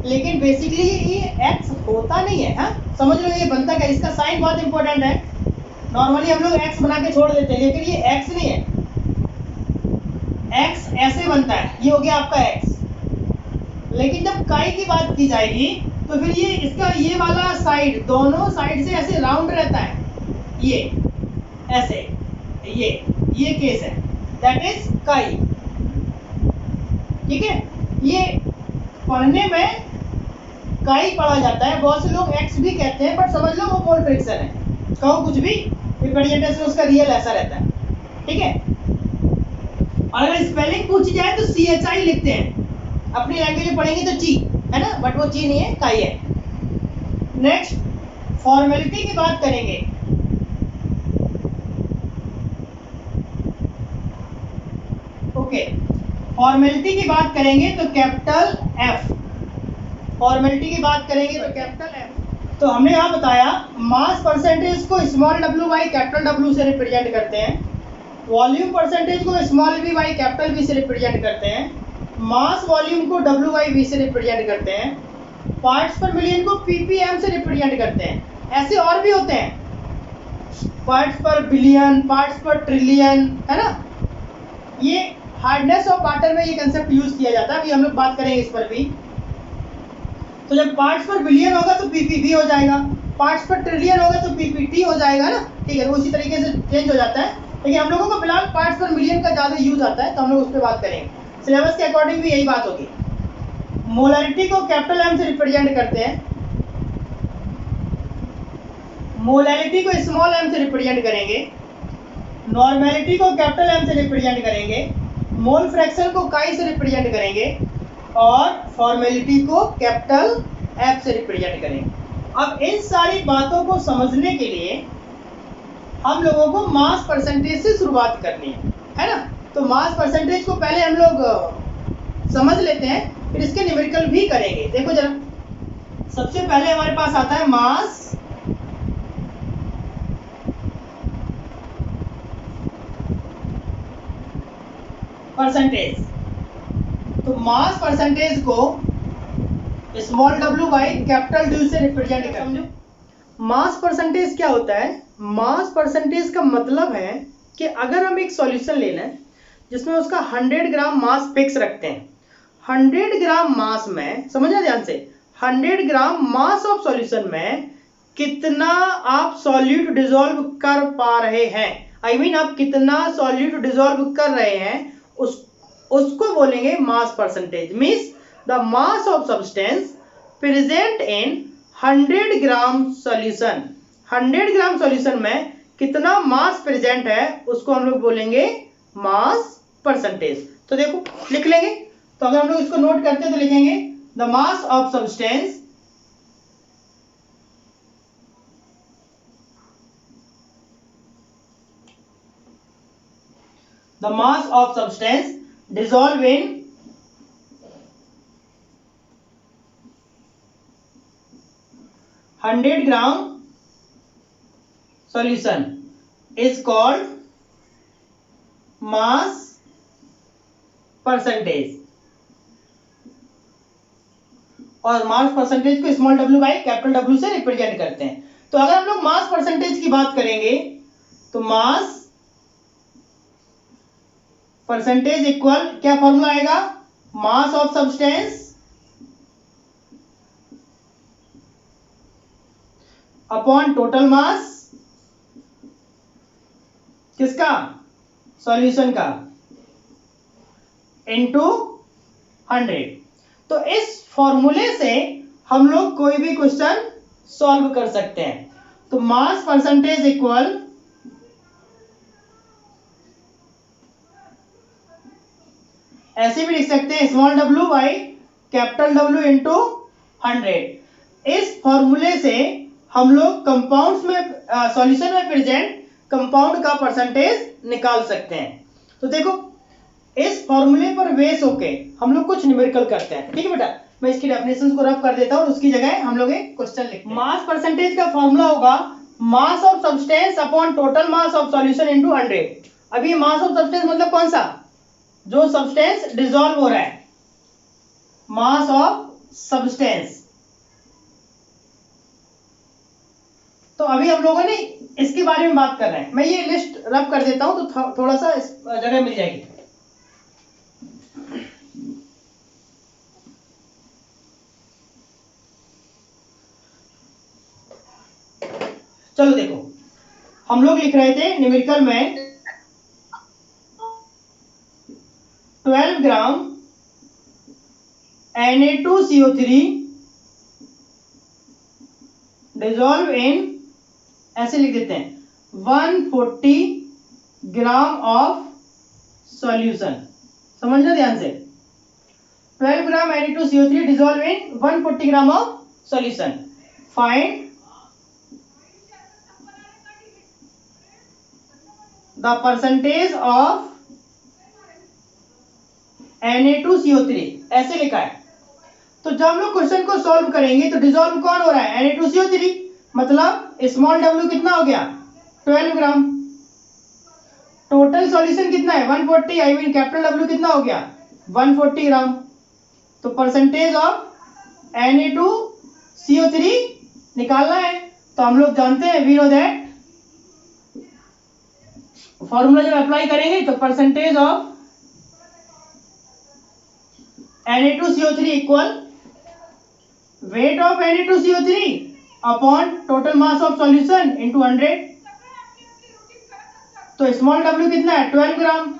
लेकिन बेसिकली ये एक्स होता नहीं है। हाँ समझ लो, ये बनता क्या, इसका साइन बहुत इंपॉर्टेंट है। नॉर्मली हम लोग एक्स बना के छोड़ देते हैं, लेकिन ये एक्स नहीं है। एक्स ऐसे बनता है, ये हो गया आपका एक्स। लेकिन जब काई की बात की जाएगी तो फिर ये इसका ये वाला साइड, दोनों साइड से ऐसे राउंड रहता है, ये ऐसे, ये केस है, दैट इज काई। ठीक है, ये पढ़ने में काई पढ़ा जाता है। बहुत से लोग एक्स भी कहते हैं, बट समझ लो वो मोल फ्रैक्शन है। कहो कुछ भी, रिप्रेजेंटेशन उसका रियल ऐसा रहता है। ठीक है, और अगर स्पेलिंग पूछी जाए तो CHI लिखते हैं। अपनी लैंग्वेज में पढ़ेंगे तो ची है ना, बट वो ची नहीं है, काई है। नेक्स्ट फॉर्मेलिटी की बात करेंगे। ओके, फॉर्मेलिटी की बात करेंगे तो कैपिटल एफ। फॉर्मेलिटी की बात करेंगे तो कैपिटल एफ। तो हमने यहाँ बताया मास परसेंटेज को small w by capital W से रिप्रेजेंट करते हैं। वॉल्यूम परसेंटेज को small v by capital V से रिप्रेजेंट करते हैं। मास वॉल्यूम को W बाई V से रिप्रेजेंट करते हैं। पार्ट्स पर मिलियन को ppm से रिप्रेजेंट करते हैं। ऐसे और भी होते हैं, पार्ट्स पर बिलियन, पार्ट्स पर ट्रिलियन, है ना। ये हार्डनेस ऑफ वाटर में ये कंसेप्ट यूज किया जाता है, अभी हम लोग बात करेंगे इस पर भी। तो जब पार्ट्स पर बिलियन होगा तो ppb हो जाएगा, पार्ट्स पर ट्रिलियन होगा तो ppt हो जाएगा ना। ठीक है, उसी तरीके से चेंज हो जाता है, लेकिन हम लोगों को फिलहाल पार्ट्स पर मिलियन का ज़्यादा यूज आता है, तो हम लोग उस पर बात करेंगे। सिलेबस के अकॉर्डिंग भी यही बात होगी। मोलैरिटी को कैपिटल M से रिप्रेजेंट करते हैं, मोलैलिटी को स्मॉल m से रिप्रेजेंट करेंगे, नॉर्मेलिटी को कैपिटल M से रिप्रेजेंट करेंगे, मोल फ्रैक्शन को काई से रिप्रेजेंट करेंगे और फॉर्मेलिटी को कैपिटल F से रिप्रेजेंट करेंगे। अब इन सारी बातों को समझने के लिए हम लोगों को मास परसेंटेज से शुरुआत करनी है ना। तो मास परसेंटेज को पहले हम लोग समझ लेते हैं, फिर इसके न्यूमेरिकल भी करेंगे। देखो जरा, सबसे पहले हमारे पास आता है मास परसेंटेज। तो मास परसेंटेज को small w by capital W से रिप्रेजेंट करते हैं। मास परसेंटेज क्या होता है? मास परसेंटेज का मतलब है कि अगर हम एक सॉल्यूशन ले लें जिसमें उसका 100 ग्राम मास फिक्स रखते हैं, 100 ग्राम मास में, समझना ध्यान से, 100 ग्राम मास ऑफ सॉल्यूशन में कितना आप सॉल्यूट डिसॉल्व कर पा रहे हैं, आई मीन आप कितना सॉल्यूट डिसॉल्व कर रहे हैं, उसको बोलेंगे mass percentage. Means the mass of substance present in 100 gram solution, 100 gram solution में कितना मास प्रेजेंट है उसको हम लोग बोलेंगे मास परसेंटेज। तो देखो लिख लेंगे, तो अगर हम लोग इसको नोट करते हैं तो लिखेंगे the mass of substance dissolve in 100 gram solution is called mass percentage। और मास परसेंटेज को small w by capital W से रिप्रेजेंट करते हैं। तो अगर हम लोग मास परसेंटेज की बात करेंगे तो मास परसेंटेज इक्वल क्या फॉर्मूला आएगा, mass of substance upon total mass किसका, सॉल्यूशन का, इनटू 100। तो इस फॉर्मूले से हम लोग कोई भी क्वेश्चन सॉल्व कर सकते हैं। तो मास परसेंटेज इक्वल ऐसे भी लिख सकते हैं, small w by capital W into 100। इस फॉर्मूले से हम लोग कंपाउंड्स में सॉल्यूशन में प्रेजेंट कंपाउंड का परसेंटेज निकाल सकते हैं। तो देखो इस फॉर्मूले पर बेस होके हम लोग कुछ न्यूमेरिकल करते हैं। ठीक है बेटा, मैं इसकी डेफिनेशन को रफ कर देता हूँ और उसकी जगह हम लोग एक क्वेश्चन लिखते हैं। मास परसेंटेज का फॉर्मूला होगा mass of substance upon total mass of solution into 100। अभी मास ऑफ सब्सटेंस मतलब कौन सा, जो सब्सटेंस डिसॉल्व हो रहा है, मास ऑफ सब्सटेंस। तो अभी हम लोगों ने इसके बारे में बात कर रहे हैं। मैं ये लिस्ट रब कर देता हूं तो थोड़ा सा इस जगह मिल जाएगी। चलो देखो, हम लोग लिख रहे थे न्यूमेरिकल में 12 ग्राम Na2CO3 डिसॉल्व इन, ऐसे लिख देते हैं 140 ग्राम ऑफ सॉल्यूशन। समझना ध्यान से, 12 ग्राम Na2CO3 dissolve in 140 gram of solution. Find the percentage of Na2CO3, ऐसे लिखा है। तो जब हम लोग क्वेश्चन को सॉल्व करेंगे तो डिसॉल्व कौन हो रहा है, Na2CO3, मतलब स्मॉल w कितना हो गया 12 ग्राम, टोटल सॉल्यूशन कितना है 140, आई मीन कैपिटल W कितना हो गया 140 ग्राम। तो परसेंटेज ऑफ Na2CO3 निकालना है। तो हम लोग जानते हैं, वी नो दैट, फॉर्मूला जब अप्लाई करेंगे तो percentage of Na2CO3 equal weight of Na2CO3 upon total mass of solution into 100। तो स्मॉल w कितना है 12 ग्राम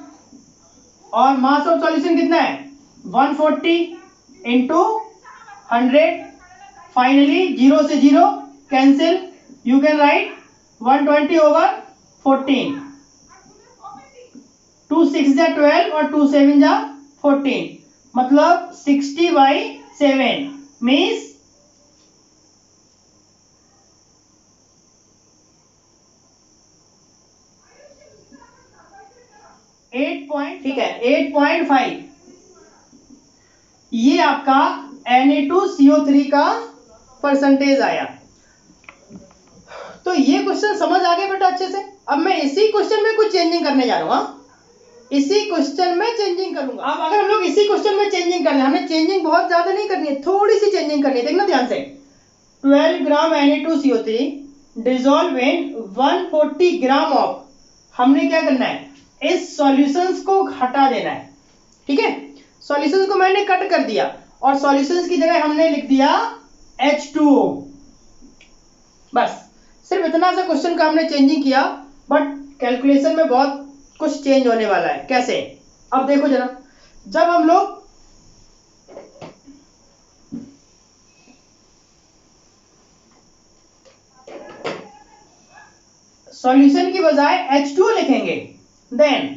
और मास ऑफ सॉल्यूशन कितना है 140 इंटू 100। फाइनली 0 से 0 cancel, you can write 120 over 14, 2 6 जा 12 और 2 7 जा 14, मतलब 60/7 मीन्स 8 ठीक है 8.5। ये आपका Na2CO3 का परसेंटेज आया। तो ये क्वेश्चन समझ आ गया बेटा अच्छे से। अब मैं इसी क्वेश्चन में कुछ चेंजिंग करने जा रहा हूँ, इसी क्वेश्चन में चेंजिंग करूंगा। अब अगर हम लोग इसी क्वेश्चन में चेंजिंग करना है, हमें चेंजिंग बहुत ज्यादा नहीं करनी है, थोड़ी सी चेंजिंग करनी है। देखना ध्यान से, 12 ग्राम Na2CO3 dissolve in 140 gram of, हमने क्या करना है, इस सॉल्यूशंस को हटा देना है। ठीक है, सॉल्यूशंस को मैंने कट कर दिया और सॉल्यूशंस की जगह हमने लिख दिया H2O। बस सिर्फ इतना सा क्वेश्चन का हमने चेंजिंग किया, बट कैलकुलेशन में बहुत कुछ चेंज होने वाला है। कैसे, अब देखो जरा, जब हम लोग सॉल्यूशन की बजाय H2O लिखेंगे, देन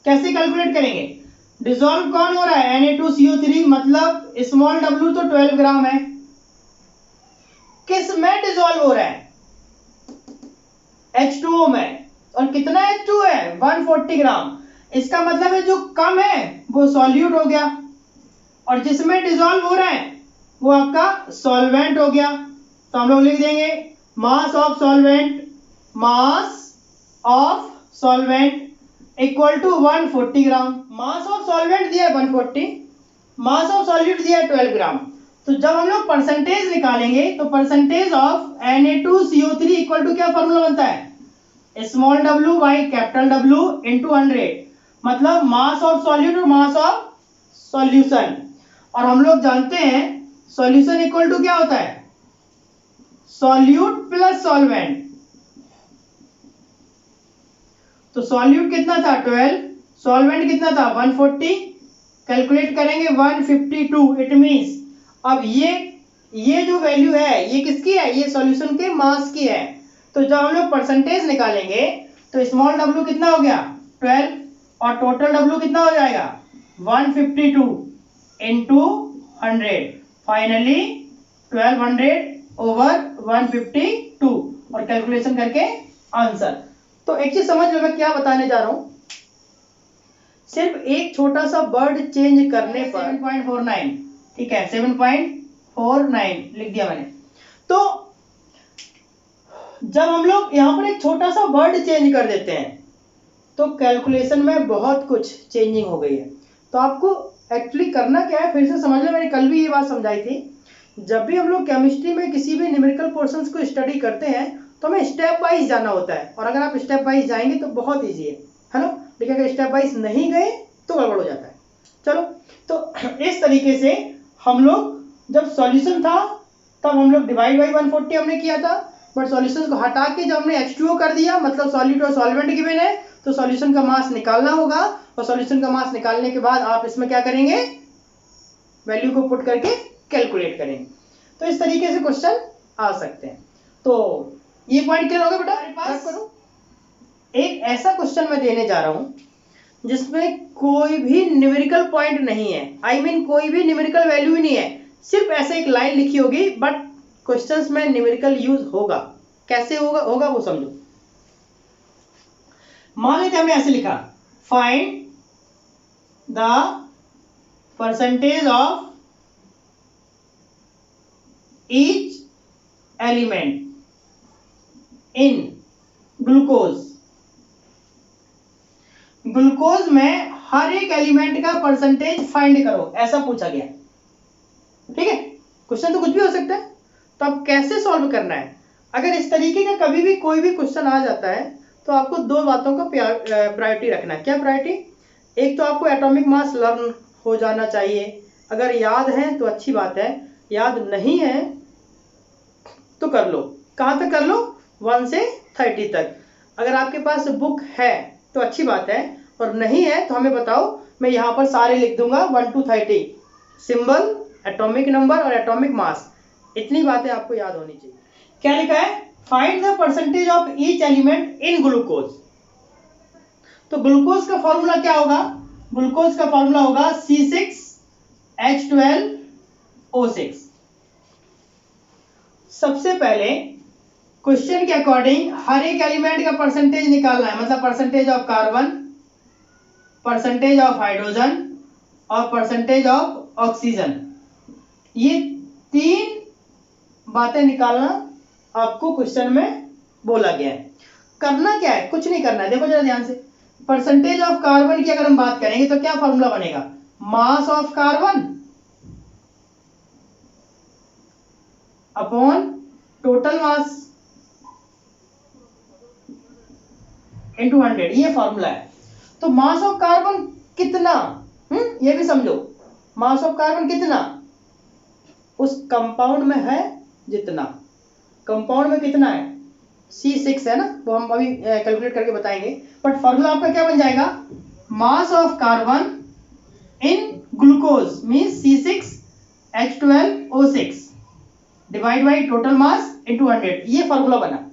कैसे कैलकुलेट करेंगे, डिसॉल्व कौन हो रहा है Na2CO3, मतलब स्मॉल w तो 12 ग्राम है, किस में डिसॉल्व हो रहा है H2O में, और कितना H2O है 140 ग्राम। इसका मतलब है जो कम है वो सॉल्यूट हो गया और जिसमें डिसॉल्व हो रहा है वो आपका सॉल्वेंट हो गया। तो हम लोग लिख देंगे mass of solvent, mass of solvent equal to 140 gram. Mass of solvent दिया है 140, मास ऑफ सॉल्यूट दिया है 12 ग्राम। तो जब हम लोग परसेंटेज निकालेंगे तो percentage of Na2CO3 equal to क्या फॉर्मूला बनता है, small w by capital W into 100, मतलब मास ऑफ सॉल्यूट और मास ऑफ सॉल्यूशन। और हम लोग जानते हैं सॉल्यूशन इक्वल टू क्या होता है, सॉल्यूट प्लस सॉल्वेंट, तो सॉल्यूट कितना था 12, सॉल्वेंट कितना था 140, कैलकुलेट करेंगे 152। इट मींस अब ये जो वैल्यू है ये किसकी है, ये सॉल्यूशन के मास की है। तो जब हम लोग परसेंटेज निकालेंगे तो स्मॉल w कितना हो गया 12 और टोटल w कितना हो जाएगा 152 इंटू 100, फाइनली 1200 ओवर 152 और कैलकुलेशन करके आंसर। तो एक चीज समझ लो मैं क्या बताने जा रहा हूं, सिर्फ एक छोटा सा वर्ड चेंज करने पर 7.49, ठीक है 7.49 लिख दिया मैंने। तो जब हम लोग यहां पर एक छोटा सा वर्ड चेंज कर देते हैं तो कैलकुलेशन में बहुत कुछ चेंजिंग हो गई है। तो आपको एक्चुअली करना क्या है, फिर से समझ लो, मैंने कल भी ये बात समझाई थी। जब भी हम लोग केमिस्ट्री में किसी भी न्यूमेरिकल पोर्शंस को स्टडी करते हैं तो हमें स्टेप वाइज जाना होता है, और अगर आप स्टेप वाइज जाएंगे तो बहुत ईजी है ना। लेकिन अगर स्टेप वाइज नहीं गए तो गड़बड़ हो जाता है। चलो, तो इस तरीके से हम लोग जब सॉल्यूशन था तब हम लोग डिवाइड बाई 140 हमने किया था, बट सॉल्यूशन को हटा के जब हमने H2O कर दिया, मतलब सॉल्यूट और सॉल्वेंट गिवन है, तो सॉल्यूशन का मास निकालना होगा, और सॉल्यूशन का मास निकालने के बाद आप इसमें क्या करेंगे, वैल्यू को पुट करके कैलकुलेट करेंगे। तो इस तरीके से क्वेश्चन आ सकते हैं। तो ये पॉइंट क्लियर होगा बेटा? पास करो। एक ऐसा क्वेश्चन मैं देने जा रहा हूं जिसमें कोई भी न्यूमेरिकल पॉइंट नहीं है, आई मीन कोई भी न्यूमेरिकल वैल्यू ही नहीं है, सिर्फ ऐसे एक लाइन लिखी होगी, बट क्वेश्चंस में न्यूमेरिकल यूज होगा। कैसे होगा वो समझो। मान लेते हमने ऐसे लिखा, find the percentage of each element in glucose. Glucose में हर एक एलिमेंट का परसेंटेज फाइंड करो, ऐसा पूछा गया। ठीक है, क्वेश्चन तो कुछ भी हो सकता है। तो अब कैसे सॉल्व करना है, अगर इस तरीके का कभी भी कोई भी क्वेश्चन आ जाता है तो आपको दो बातों का प्रायोरिटी रखना है। क्या प्रायोरिटी? एक तो आपको एटॉमिक मास लर्न हो जाना चाहिए, अगर याद है तो अच्छी बात है, याद नहीं है तो कर लो। कहाँ तक कर लो? 1 से 30 तक। अगर आपके पास बुक है तो अच्छी बात है, और नहीं है तो हमें बताओ, मैं यहाँ पर सारे लिख दूंगा 1 to 30, सिंबल, एटॉमिक नंबर और एटॉमिक मास, इतनी बातें आपको याद होनी चाहिए। क्या लिखा है? Find the percentage of each element in glucose. तो ग्लूकोज का फॉर्मूला क्या होगा? ग्लूकोज का फॉर्मूला होगा C6H12O6। सबसे पहले क्वेश्चन के अकॉर्डिंग हर एक एलिमेंट का परसेंटेज निकालना है, मतलब percentage of carbon, percentage of hydrogen और परसेंटेज ऑफ ऑक्सीजन। ये 3 बातें निकालना आपको क्वेश्चन में बोला गया है। करना क्या है? कुछ नहीं करना है। देखो जरा ध्यान से, परसेंटेज ऑफ कार्बन की अगर हम बात करेंगे तो क्या फॉर्मूला बनेगा? Mass of carbon upon total mass into 100, ये फॉर्मूला है। तो मास ऑफ कार्बन कितना, ये भी समझो, मास ऑफ कार्बन कितना उस कंपाउंड में है जितना। कंपाउंड में कितना है? C6 है ना, वो हम अभी कैलकुलेट करके बताएंगे। बट फॉर्मूला आपका क्या बन जाएगा? Mass of carbon in glucose means C6H12O6 divide by total mass into 100, ये फॉर्मूला बना।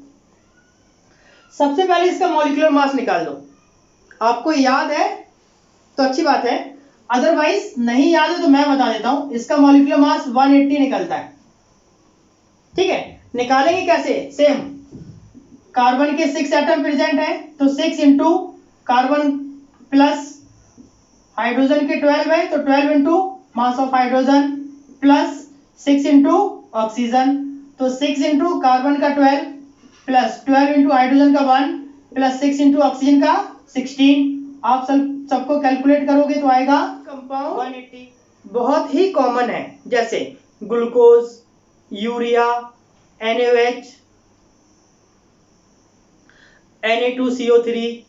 सबसे पहले इसका मॉलिक्यूलर मास निकाल दो। आपको याद है तो अच्छी बात है, अदरवाइज नहीं याद है तो मैं बता देता हूं। इसका मॉलिक्यूलर मास 180 निकलता है। ठीक है, निकालेंगे कैसे? सेम, कार्बन के 6 एटम प्रेजेंट है तो 6 इंटू कार्बन प्लस हाइड्रोजन के 12 है तो 12 into mass of hydrogen plus 6 into oxygen, तो 6 इंटू कार्बन का 12 प्लस 12 इंटू हाइड्रोजन का 1 प्लस 6 इंटू ऑक्सीजन का 16। आप सबको कैलकुलेट करोगे तो आएगा कंपाउंड 180। बहुत ही कॉमन है, जैसे glucose, urea, NaOH, Na2CO3,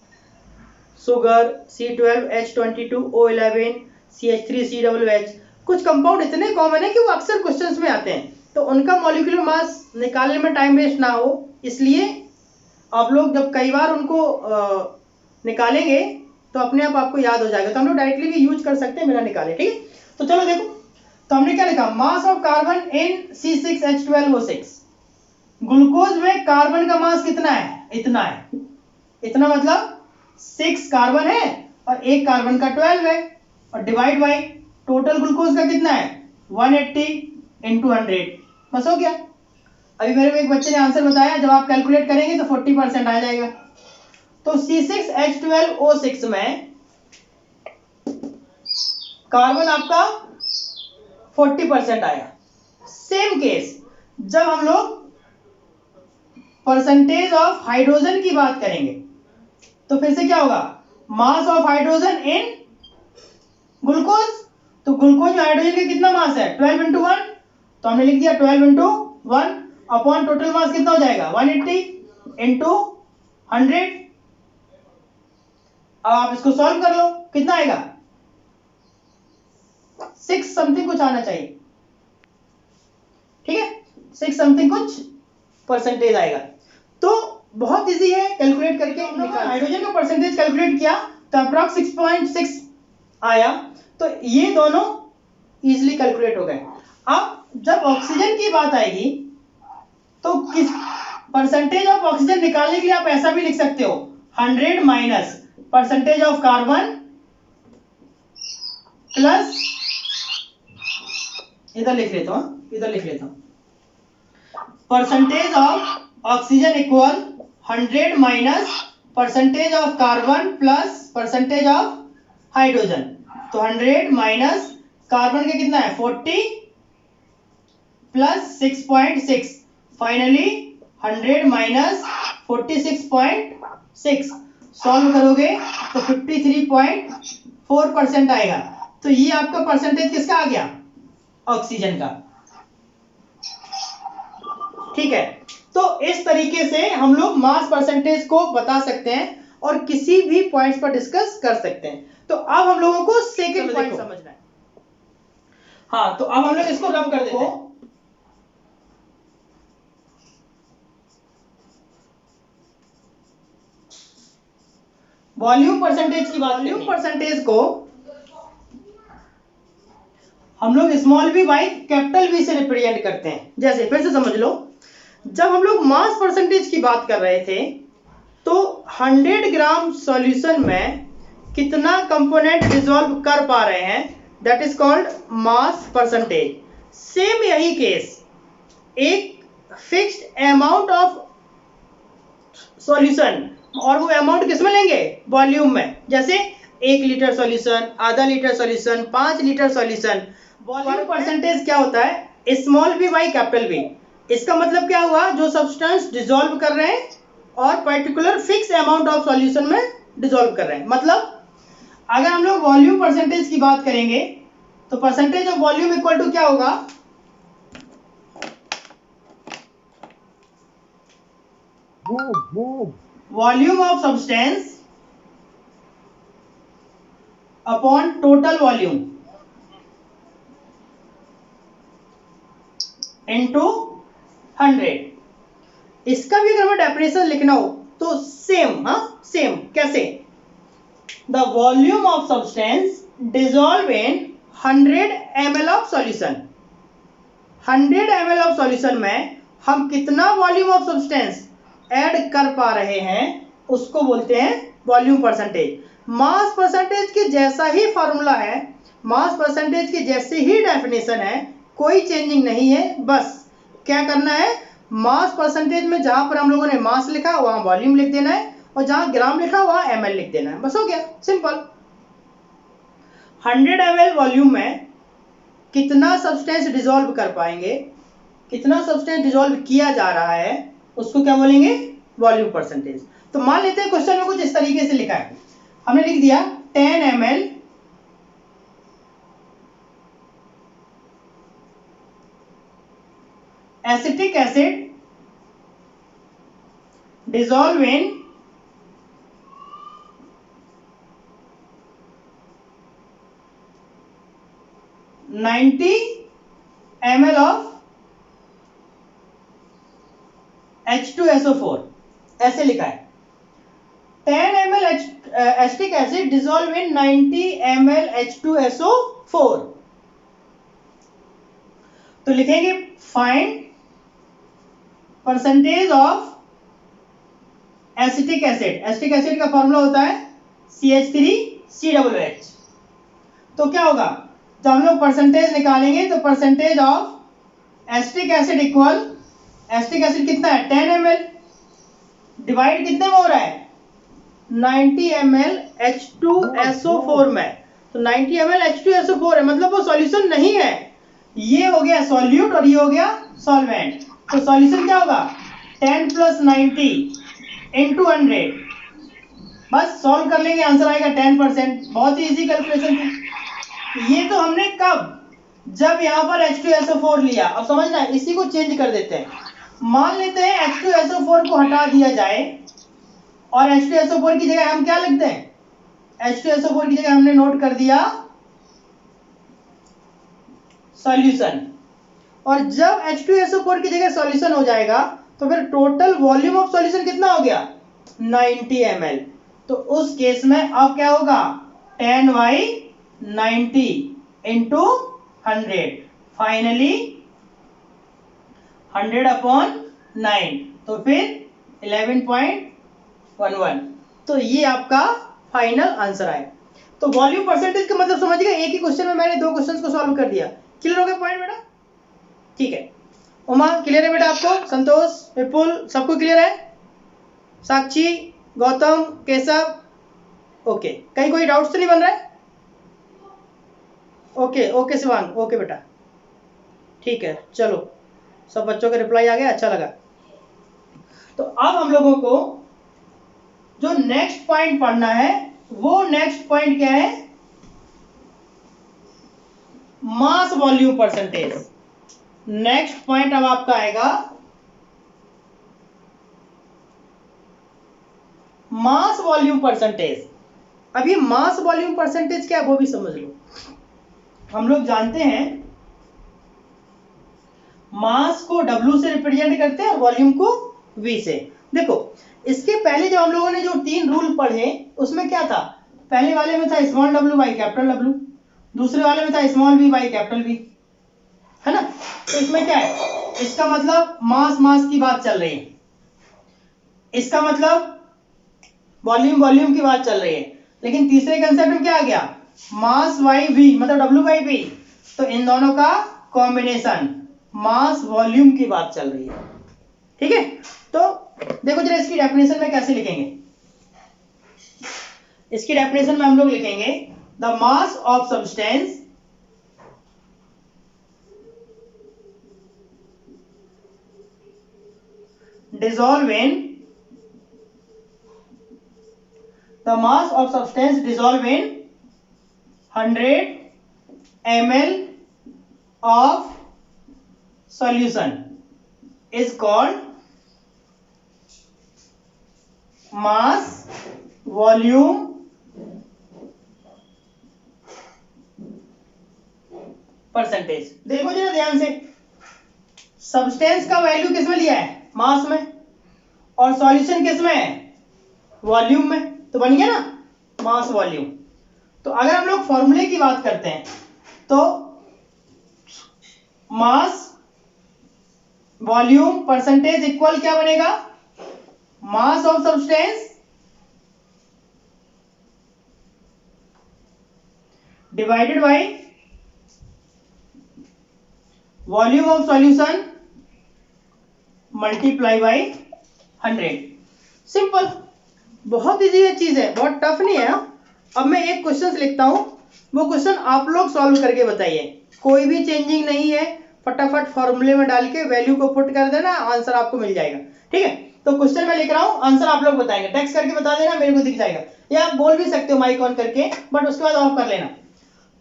sugar C12H22O11, CH3COOH। कुछ कंपाउंड इतने कॉमन है कि वो अक्सर क्वेश्चंस में आते हैं। तो उनका मॉलिक्यूलर मास निकालने में टाइम वेस्ट ना हो, इसलिए आप लोग जब कई बार उनको निकालेंगे तो अपने आप आपको याद हो जाएगा, तो हम लोग डायरेक्टली भी यूज कर सकते हैं बिना निकाले। ठीक है, तो चलो देखो, तो हमने क्या लिखा, mass of carbon in C6H12O6। Glucose में कार्बन का मास कितना है, इतना है, इतना मतलब 6 कार्बन है और एक कार्बन का 12 है, और डिवाइड बाई टोटल ग्लूकोज का कितना है 180 into 100, बस हो गया। अभी मेरे को एक बच्चे ने आंसर बताया, जब आप कैलकुलेट करेंगे तो 40% आ जाएगा। तो C6H12O6 में कार्बन आपका 40% आया। सेम केस जब हम लोग परसेंटेज ऑफ हाइड्रोजन की बात करेंगे तो फिर से क्या होगा, mass of hydrogen in glucose. तो ग्लूकोज में हाइड्रोजन का कितना मास है 12 into 1, तो हमने लिख दिया 12 into 1 अपॉन टोटल मास कितना हो जाएगा 180 into 100। अब आप इसको सॉल्व कर लो, कितना आएगा 6 समथिंग कुछ आना चाहिए। ठीक है, 6 समथिंग कुछ परसेंटेज आएगा। तो बहुत इजी है कैलकुलेट करके निकाल। हाइड्रोजन का परसेंटेज कैलकुलेट किया तो अप्रॉक्स 6.6 आया, तो ये दोनों इजीली कैलकुलेट हो गए। अब जब ऑक्सीजन की बात आएगी तो किस परसेंटेज ऑफ ऑक्सीजन निकालने के लिए आप ऐसा भी लिख सकते हो 100 minus percentage of carbon plus, इधर लिख लेता हूं, इधर लिख लेता हूं, percentage of oxygen equal 100 minus percentage of carbon plus percentage of hydrogen. तो 100 माइनस कार्बन का कितना है 40 प्लस 6.6, फाइनली 100 माइनस 46.6, सॉल्व करोगे तो 53.4% आएगा। तो ये आपका परसेंटेज किसका आ गया, ऑक्सीजन का। ठीक है, तो इस तरीके से हम लोग मास परसेंटेज को बता सकते हैं और किसी भी पॉइंट्स पर डिस्कस कर सकते हैं। तो अब हम लोगों को सेकंड पॉइंट समझना है। हाँ, तो अब हम लोग इसको रब कर देते हैं। वॉल्यूम परसेंटेज की बात, वॉल्यूम परसेंटेज को हम लोग small V by capital V से रिप्रेजेंट करते हैं। जैसे फिर से समझ लो, जब हम लोग मास परसेंटेज की बात कर रहे थे तो 100 ग्राम सॉल्यूशन में कितना कंपोनेंट डिसॉल्व कर पा रहे हैं, that is called mass percentage. Same यही केस, एक फिक्स्ड अमाउंट ऑफ सॉल्यूशन, और वो अमाउंट किस में लेंगे, वॉल्यूम में। जैसे 1 लीटर सॉल्यूशन, आधा litre solution, 5 litre solution. Volume percentage क्या होता है, small V by capital V. इसका मतलब क्या हुआ, जो सब्सटेंस डिसॉल्व कर रहे हैं और particular fix amount of solution में डिसॉल्व कर रहे हैं। मतलब अगर हम लोग वॉल्यूम परसेंटेज की बात करेंगे तो percentage of volume equal to क्या होगा, volume of substance upon total volume into 100। इसका भी अगर हमें डेफिनेशन लिखना हो तो सेम, सेम कैसे, the volume of substance dissolve in 100 ml of solution. 100 ml of solution में हम कितना वॉल्यूम ऑफ सब्सटेंस ऐड कर पा रहे हैं उसको बोलते हैं वॉल्यूम परसेंटेज। मास परसेंटेज के जैसा ही फॉर्मूला है, मास परसेंटेज की जैसे ही डेफिनेशन है, कोई चेंजिंग नहीं है। बस क्या करना है, मास परसेंटेज में जहां पर हम लोगों ने मास लिखा वहां वॉल्यूम लिख देना है, और जहां ग्राम लिखा वहां ml लिख देना है, बस हो गया, सिंपल। 100 ml वॉल्यूम में कितना सब्सटेंस डिसॉल्व कर पाएंगे, कितना सब्सटेंस डिसॉल्व किया जा रहा है, उसको क्या बोलेंगे, वॉल्यूम परसेंटेज। तो मान लेते हैं क्वेश्चन में कुछ इस तरीके से लिखा है, हमने लिख दिया 10 ml acetic acid dissolve in 90 ml of H2SO4 ऐसे लिखा है। 10 ml acetic acid dissolve in 90 ml H2SO4। तो लिखेंगे find percentage of acetic acid. Acetic acid का फॉर्मूला होता है CH3COOH। तो क्या होगा, जब हम लोग परसेंटेज निकालेंगे तो percentage of acetic acid equal, acetic acid कितना है 10 ml, डिवाइड कितने में हो रहा है 90 ml H2SO4 में। तो 90 ml H2SO4 है, मतलब वो सॉल्यूशन नहीं है। ये हो गया सॉल्यूट और ये हो गया सॉल्वेंट। तो सॉल्यूशन क्या होगा 10 + 90 × 100। बस सॉल्व कर लेंगे, आंसर आएगा 10%। बहुत ही इजी कैलकुलेशन थी। ये तो हमने कब, जब यहाँ पर H2SO4 लिया। अब समझना, इसी को चेंज कर देते हैं। मान लेते हैं H2SO4 को हटा दिया जाए और H2SO4 की जगह हम क्या लिखते हैं, H2SO4 की जगह हमने नोट कर दिया सॉल्यूशन। और जब H2SO4 की जगह सॉल्यूशन हो जाएगा तो फिर टोटल वॉल्यूम ऑफ सॉल्यूशन कितना हो गया 90 ml। तो उस केस में अब क्या होगा 10/90 × 100, फाइनली 100/9, तो फिर 11.11। तो ये आपका फाइनल आंसर आए। तो वॉल्यूम परसेंटेज का मतलब समझ गए, एक ही क्वेश्चन में मैंने 2 क्वेश्चंस को सॉल्व कर दिया। क्लियर हो गया पॉइंट बेटा? ठीक है, उमा क्लियर है बेटा आपको? संतोष, विपुल, सबको क्लियर है? साक्षी, गौतम, केशव, ओके। कहीं कोई डाउट्स तो नहीं बन रहा है? ओके ओके शिवांग, ओके बेटा, ठीक है। चलो, सब बच्चों का रिप्लाई आ गया, अच्छा लगा। तो अब हम लोगों को जो नेक्स्ट पॉइंट पढ़ना है, वो नेक्स्ट पॉइंट क्या है, mass volume percentage. Next point अब आपका आएगा मास वॉल्यूम परसेंटेज। अब ये मास वॉल्यूम परसेंटेज क्या है वो भी समझ लो। हम लोग जानते हैं मास को W से रिप्रेजेंट करते हैं और वॉल्यूम को V से। देखो, इसके पहले जो हम लोगों ने जो 3 रूल पढ़े उसमें क्या था, पहले वाले में था small w by capital W, दूसरे वाले में था small v by capital V, है ना। तो इसमें क्या है, इसका मतलब मास की बात चल रही है, इसका मतलब वॉल्यूम की बात चल रही है। लेकिन तीसरे कंसेप्ट में क्या आ गया, मास बाई V मतलब W बाई V। तो इन दोनों का कॉम्बिनेशन, मास वॉल्यूम की बात चल रही है। ठीक है, तो देखो जरा इसकी डेफिनेशन में कैसे लिखेंगे। इसकी डेफिनेशन में हम लोग लिखेंगे the mass of substance dissolve in, the mass of substance dissolve in 100 ml of solution is called mass volume percentage. देखो जरा ध्यान से, सब्सटेंस का वैल्यू किस में लिया है, मास में, और सॉल्यूशन किस में है, वॉल्यूम में। तो बन गया ना मास वॉल्यूम। तो अगर हम लोग फॉर्मूले की बात करते हैं तो मास वॉल्यूम परसेंटेज इक्वल क्या बनेगा, mass of substance divided by volume of solution multiply by 100। Simple, बहुत इजी ये चीज है, बहुत टफ नहीं है। अब मैं एक क्वेश्चन लिखता हूं, वो क्वेश्चन आप लोग सॉल्व करके बताइए, कोई भी चेंजिंग नहीं है, फटाफट फॉर्मूले में डाल के वैल्यू को पुट कर देना, आंसर आपको मिल जाएगा। ठीक है, तो क्वेश्चन मैं लिख रहा हूं, आंसर आप लोग बताएंगे, टेक्स्ट करके बता देना, मेरे को दिख जाएगा, या आप बोल भी सकते हो माइक ऑन करके, बट उसके बाद ऑफ कर लेना।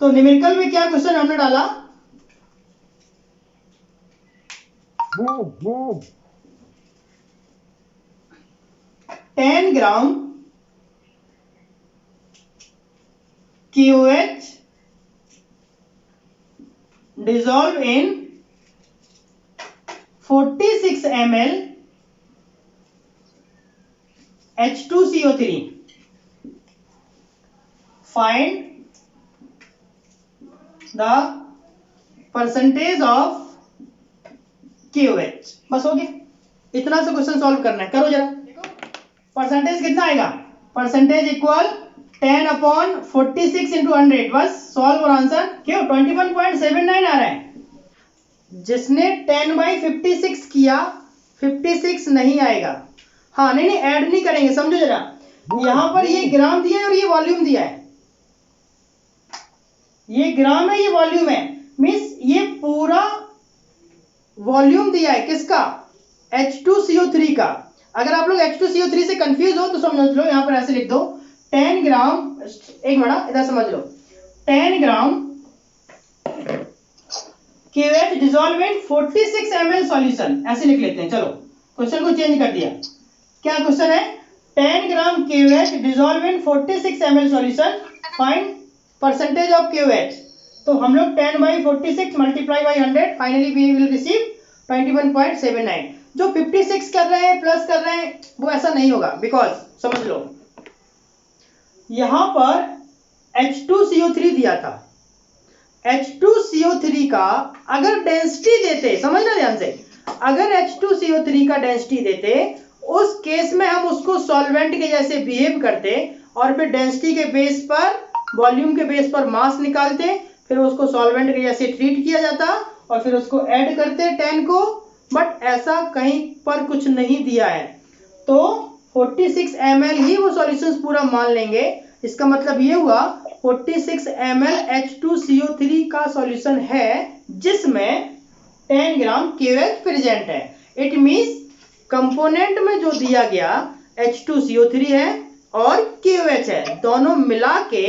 तो न्यूमेरिकल में क्या क्वेश्चन हमने डाला, 10 gram KOH dissolve in 46 ml H2CO3, find the percentage of KOH। बस हो गया, इतना सा क्वेश्चन सॉल्व करना है, करो जरा। परसेंटेज कितना आएगा, परसेंटेज इक्वल 10/46 इंटू 100, बस सॉल्व और आंसर। क्यों 21.79 आ रहा है। जिसने 10/56 किया 56 नहीं आएगा। हाँ नहीं ऐड नहीं करेंगे, समझो जरा। यहां पर ये ग्राम दिया है और ये वॉल्यूम दिया है, ये ग्राम है ये वॉल्यूम है, मींस ये पूरा वॉल्यूम दिया है किसका, H2CO3 का। अगर आप लोग H2CO3 से कंफ्यूज हो तो समझ लो, यहां पर ऐसे लिख दो 10 ग्राम, एक मिनट इधर समझ लो, 10 gram KOH dissolve in 46 ml solution, ऐसे लिख लेते हैं। चलो क्वेश्चन को चेंज कर दिया, क्या क्वेश्चन है, 10 gram KOH dissolve in 46 ml solution, find percentage of KOH। तो हम लोग 10/46 multiply by 100, finally we will receive 21.79। जो 56 कर रहे हैं प्लस कर रहे हैं वो ऐसा नहीं होगा, बिकॉज समझ लो यहां पर H2CO3 दिया था, H2CO3 का अगर डेंसिटी देते, समझना ध्यान से, अगर H2CO3 का डेंसिटी देते उस केस में हम उसको सॉल्वेंट के जैसे बिहेव करते और फिर डेंसिटी के बेस पर, वॉल्यूम के बेस पर मास निकालते, फिर उसको सॉल्वेंट के जैसे ट्रीट किया जाता और फिर उसको ऐड करते 10 को, बट ऐसा कहीं पर कुछ नहीं दिया है। तो 46 ml ही वो सॉल्यूशंस पूरा मान लेंगे। इसका मतलब ये हुआ 46 ml H2CO3 का सॉल्यूशन है जिसमें 10 ग्राम KOH प्रेजेंट है। इट मींस कंपोनेंट में जो दिया गया H2CO3 है और KOH है, दोनों मिला के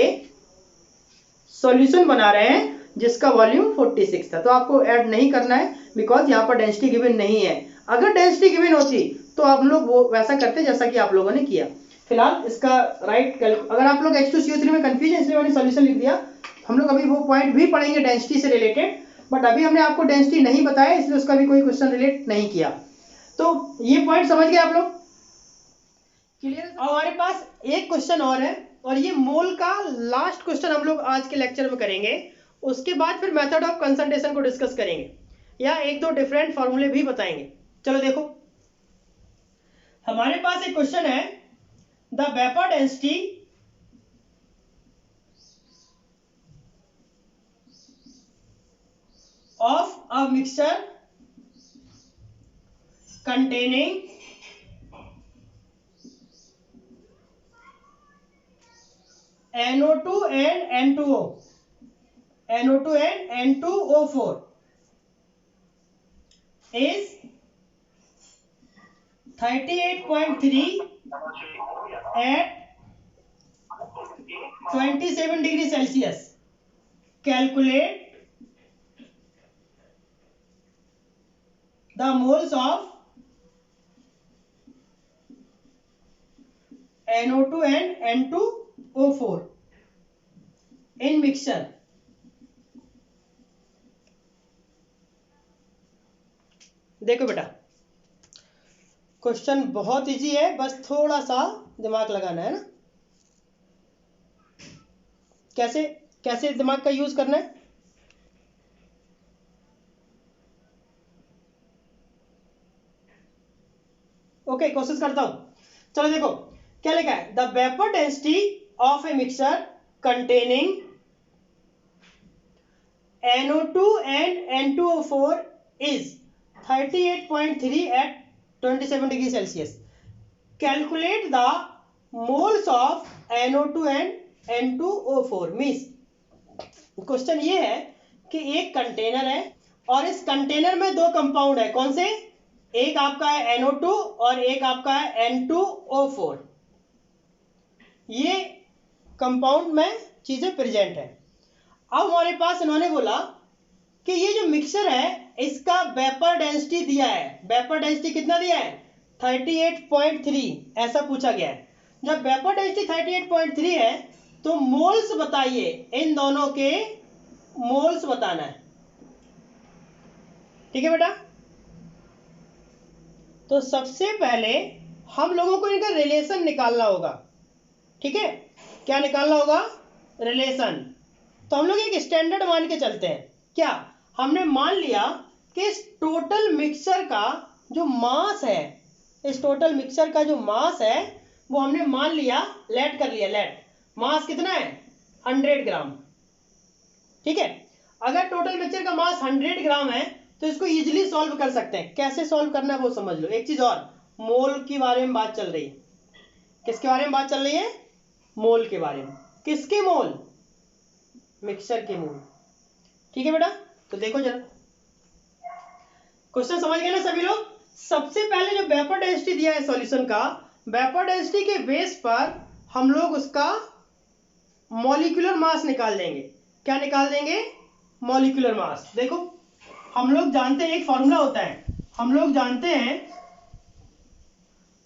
सॉल्यूशन बना रहे हैं जिसका वॉल्यूम 46 था। तो आपको ऐड नहीं करना है बिकॉज यहाँ पर डेंसिटी गिवन नहीं है। अगर डेंसिटी गिवन होती तो आप लोग वो वैसा करते जैसा कि आप लोगों ने किया। फिलहाल इसका राइट, अगर आप लोग H2CO3 में कंफ्यूज है इसलिए मैंने सॉल्यूशन लिख दिया। हम लोग अभी वो पॉइंट भी पढ़ेंगे डेंसिटी से रिलेटेड, बट अभी हमने आपको डेंसिटी नहीं बताया इसलिए उसका भी कोई क्वेश्चन रिलेट नहीं किया। तो ये पॉइंट समझ गए आप लोग, क्लियर। अब हमारे पास एक क्वेश्चन और है और ये मोल का लास्ट क्वेश्चन हम लोग आज के लेक्चर में करेंगे। उसके बाद फिर मेथड ऑफ कंसंट्रेशन को डिस्कस करेंगे या एक दो डिफरेंट फॉर्मूले भी बताएंगे। चलो देखो, हमारे पास एक क्वेश्चन है, the vapour density of a mixture containing NO2 and N2O, NO2 and N2O4 is 38.3 at 27 degree Celsius. Calculate the moles of NO2 and N2O4 in mixture. देखो बेटा, क्वेश्चन बहुत इजी है, बस थोड़ा सा दिमाग लगाना है ना। कैसे कैसे दिमाग का यूज करना है, ओके कोशिश करता हूं। चलो देखो क्या लिखा है, the vapour density of a mixture containing NO2 and N2O4 is 38.3 at 27 degree Celsius. Calculate the moles of NO2 and N2O4. Means question ये है कि एक कंटेनर है और इस कंटेनर में दो कंपाउंड है, कौन से, एक आपका है NO2 और एक आपका है N2O4। ये कंपाउंड में चीजें प्रेजेंट है। अब हमारे पास इन्होंने बोला कि ये जो मिक्सचर है इसका वेपर डेंसिटी दिया है, वेपर डेंसिटी कितना दिया है 38.3, ऐसा पूछा गया है। जब वेपर डेंसिटी 38.3 है तो मोल्स बताइए, इन दोनों के मोल्स बताना है, ठीक है बेटा। तो सबसे पहले हम लोगों को इनका रिलेशन निकालना होगा, ठीक है। क्या निकालना होगा? रिलेशन। तो हम लोग एक स्टैंडर्ड मान के चलते हैं। क्या हमने मान लिया कि इस टोटल मिक्सचर का जो मास है, इस टोटल मिक्सचर का जो मास है वो हमने मान लिया, लेट कर लिया, लेट मास कितना है 100 ग्राम, ठीक है। अगर टोटल मिक्सचर का मास 100 ग्राम है तो इसको इजीली सॉल्व कर सकते हैं। कैसे सॉल्व करना है वो समझ लो। एक चीज और, मोल के बारे में बात चल रही है। किसके बारे में बात चल रही है? मोल के बारे में। किसके मोल? मिक्सचर के मोल, ठीक है बेटा। तो देखो जरा, क्वेश्चन समझ गए ना सभी लोग। सबसे पहले जो वेपर डेंसिटी दिया है सॉल्यूशन का, वेपर डेंसिटी के बेस पर हम लोग उसका मॉलिक्यूलर मास निकाल देंगे। क्या निकाल देंगे? Molecular mass. देखो हम लोग जानते हैं, एक फॉर्मूला होता है, हम लोग जानते हैं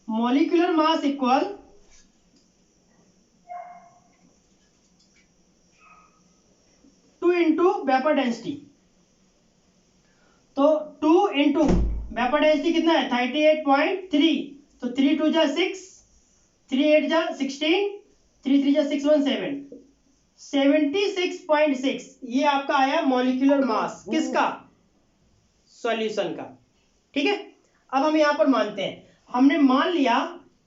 molecular mass equal two into vapour density. तो 2 इंटू वेपर डेंसिटी कितना है 38.3, तो 3 2 जा 6, 3 8 जा 16, 3 3 जा 6 1 7, 76.6 ये आपका आया मॉलिक्यूलर मास। किसका? सॉल्यूशन का, ठीक है। अब हम यहां पर मानते हैं, हमने मान लिया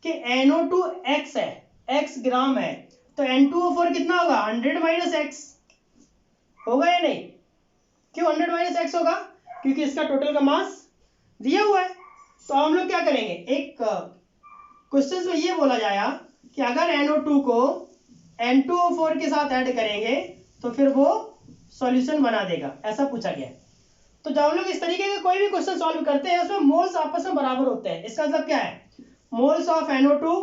कि NO2 x है, x ग्राम है, तो N2O4 कितना होगा 100 माइनस एक्स होगा या नहीं? क्यों 100 माइनस एक्स होगा? क्योंकि इसका टोटल का मास दिया हुआ है। तो हम लोग क्या करेंगे, एक क्वेश्चन में ये बोला जाएगा कि अगर NO2 को N2O4 के साथ ऐड करेंगे तो फिर वो सॉल्यूशन बना देगा, ऐसा पूछा गया है। तो जब हम लोग इस तरीके के कोई भी क्वेश्चन सॉल्व करते हैं उसमें मोल्स आपस में बराबर होते हैं। इसका मतलब क्या है? Moles of NO2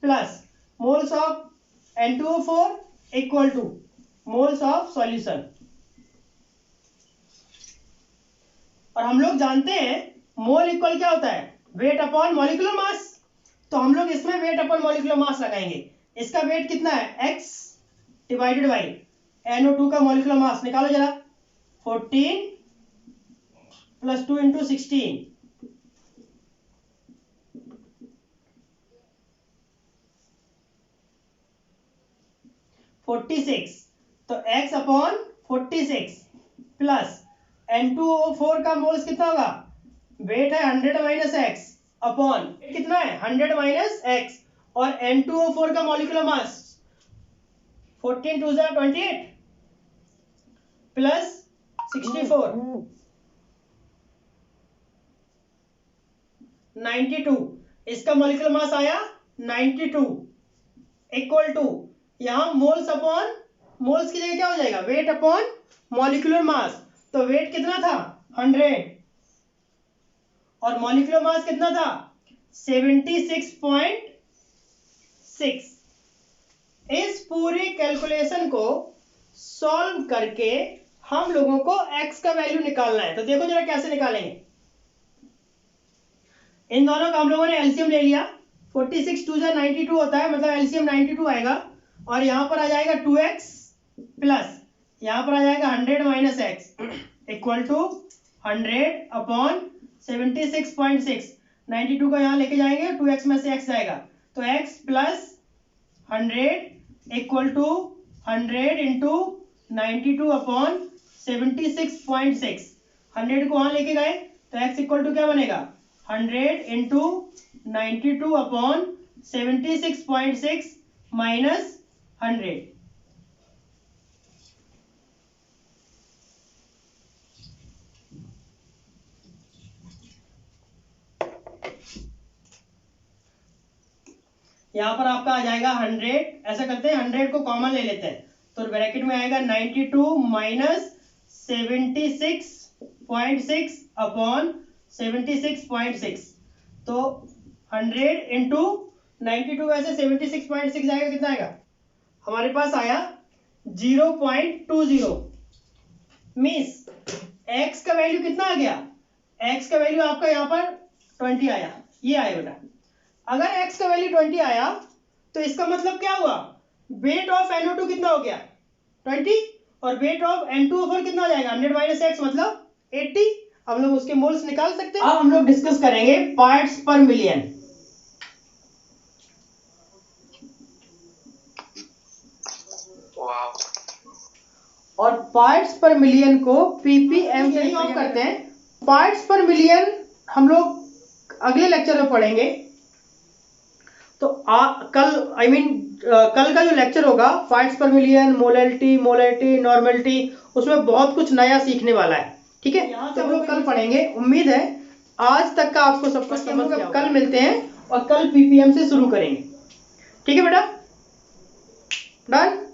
plus moles of N2O4 equal two moles of solution. और हम लोग जानते हैं मोल इक्वल क्या होता है? Weight upon molecular mass. तो हम लोग इसमें वेट अपॉन मॉलिक्यूलर मास लगाएंगे। इसका वेट कितना है? x डिवाइडेड बाई NO2 का मॉलिक्यूलर मास। निकालो जरा, 14 प्लस 2 इंटू 16, 46, तो x अपॉन 46 प्लस N2O4 का मोल्स कितना होगा? वेट है 100 माइनस एक्स अपॉन कितना है 100 माइनस एक्स, और N2O4 का मॉलिक्यूलर मास 14 2 28 प्लस 64 92, इसका मॉलिक्यूलर मास आया 92 इक्वल टू, यहां मोल्स अपॉन मोल्स की जगह क्या हो जाएगा? Weight upon molecular mass. तो वेट कितना था 100 और मॉलिक्यूलर मास कितना था 76.6। इस पूरे कैलकुलेशन को सॉल्व करके हम लोगों को x का वैल्यू निकालना है। तो देखो जरा कैसे निकालेंगे। इन दोनों का हम लोगों ने एलसीएम ले लिया, 46 2 जा 92 होता है, मतलब एलसीएम 92 आएगा, और यहां पर आ जाएगा 2x प्लस यहां पर आ जाएगा 100 minus X equal to 100 upon 76.6। 92 को यहां लेके जाएंगे, 2x में से x जाएगा, तो x plus 100 equal to 100 into 92 upon 76.6। 100 को वहां लेके गए तो x इक्वल टू क्या बनेगा 100 इंटू 92 अपॉन 76.6 माइनस 100। यहां पर आपका आ जाएगा 100। ऐसा करते हैं 100 को कॉमन ले लेते हैं, तो ब्रैकेट में आएगा 92 माइनस 76.6 अपॉन 76.6। तो 100 इंटू 92 वैसे 76.6 जाएगा, कितना आएगा हमारे पास आया 0.20। मीन्स x का वैल्यू कितना आ गया? x का वैल्यू आपका यहाँ पर 20 आया, ये आया बेटा। अगर x का वैल्यू 20 आया तो इसका मतलब क्या हुआ? वेट ऑफ NO2 कितना हो गया 20, और वेट ऑफ N2O4 कितना हो जाएगा 100 माइनस एक्स मतलब 80। हम लोग उसके मोल्स निकाल सकते हैं। अब हम लोग डिस्कस करेंगे पार्ट्स पर मिलियन। और पार्ट्स पर मिलियन को ppm से ऑफ करते हैं। पार्ट्स पर मिलियन हम लोग अगले लेक्चर में पढ़ेंगे। तो कल का जो लेक्चर होगा पार्ट्स पर मिलियन, मोलैरिटी, नॉर्मलिटी, उसमें बहुत कुछ नया सीखने वाला है। ठीक है, यहाँ से हम लोग कल पढ़ेंगे। उम्मीद है आज तक का आपको सब कुछ समझ गया। कल मिलते हैं और कल ppm से शुरू करेंगे। ठीक है बेटा, डन।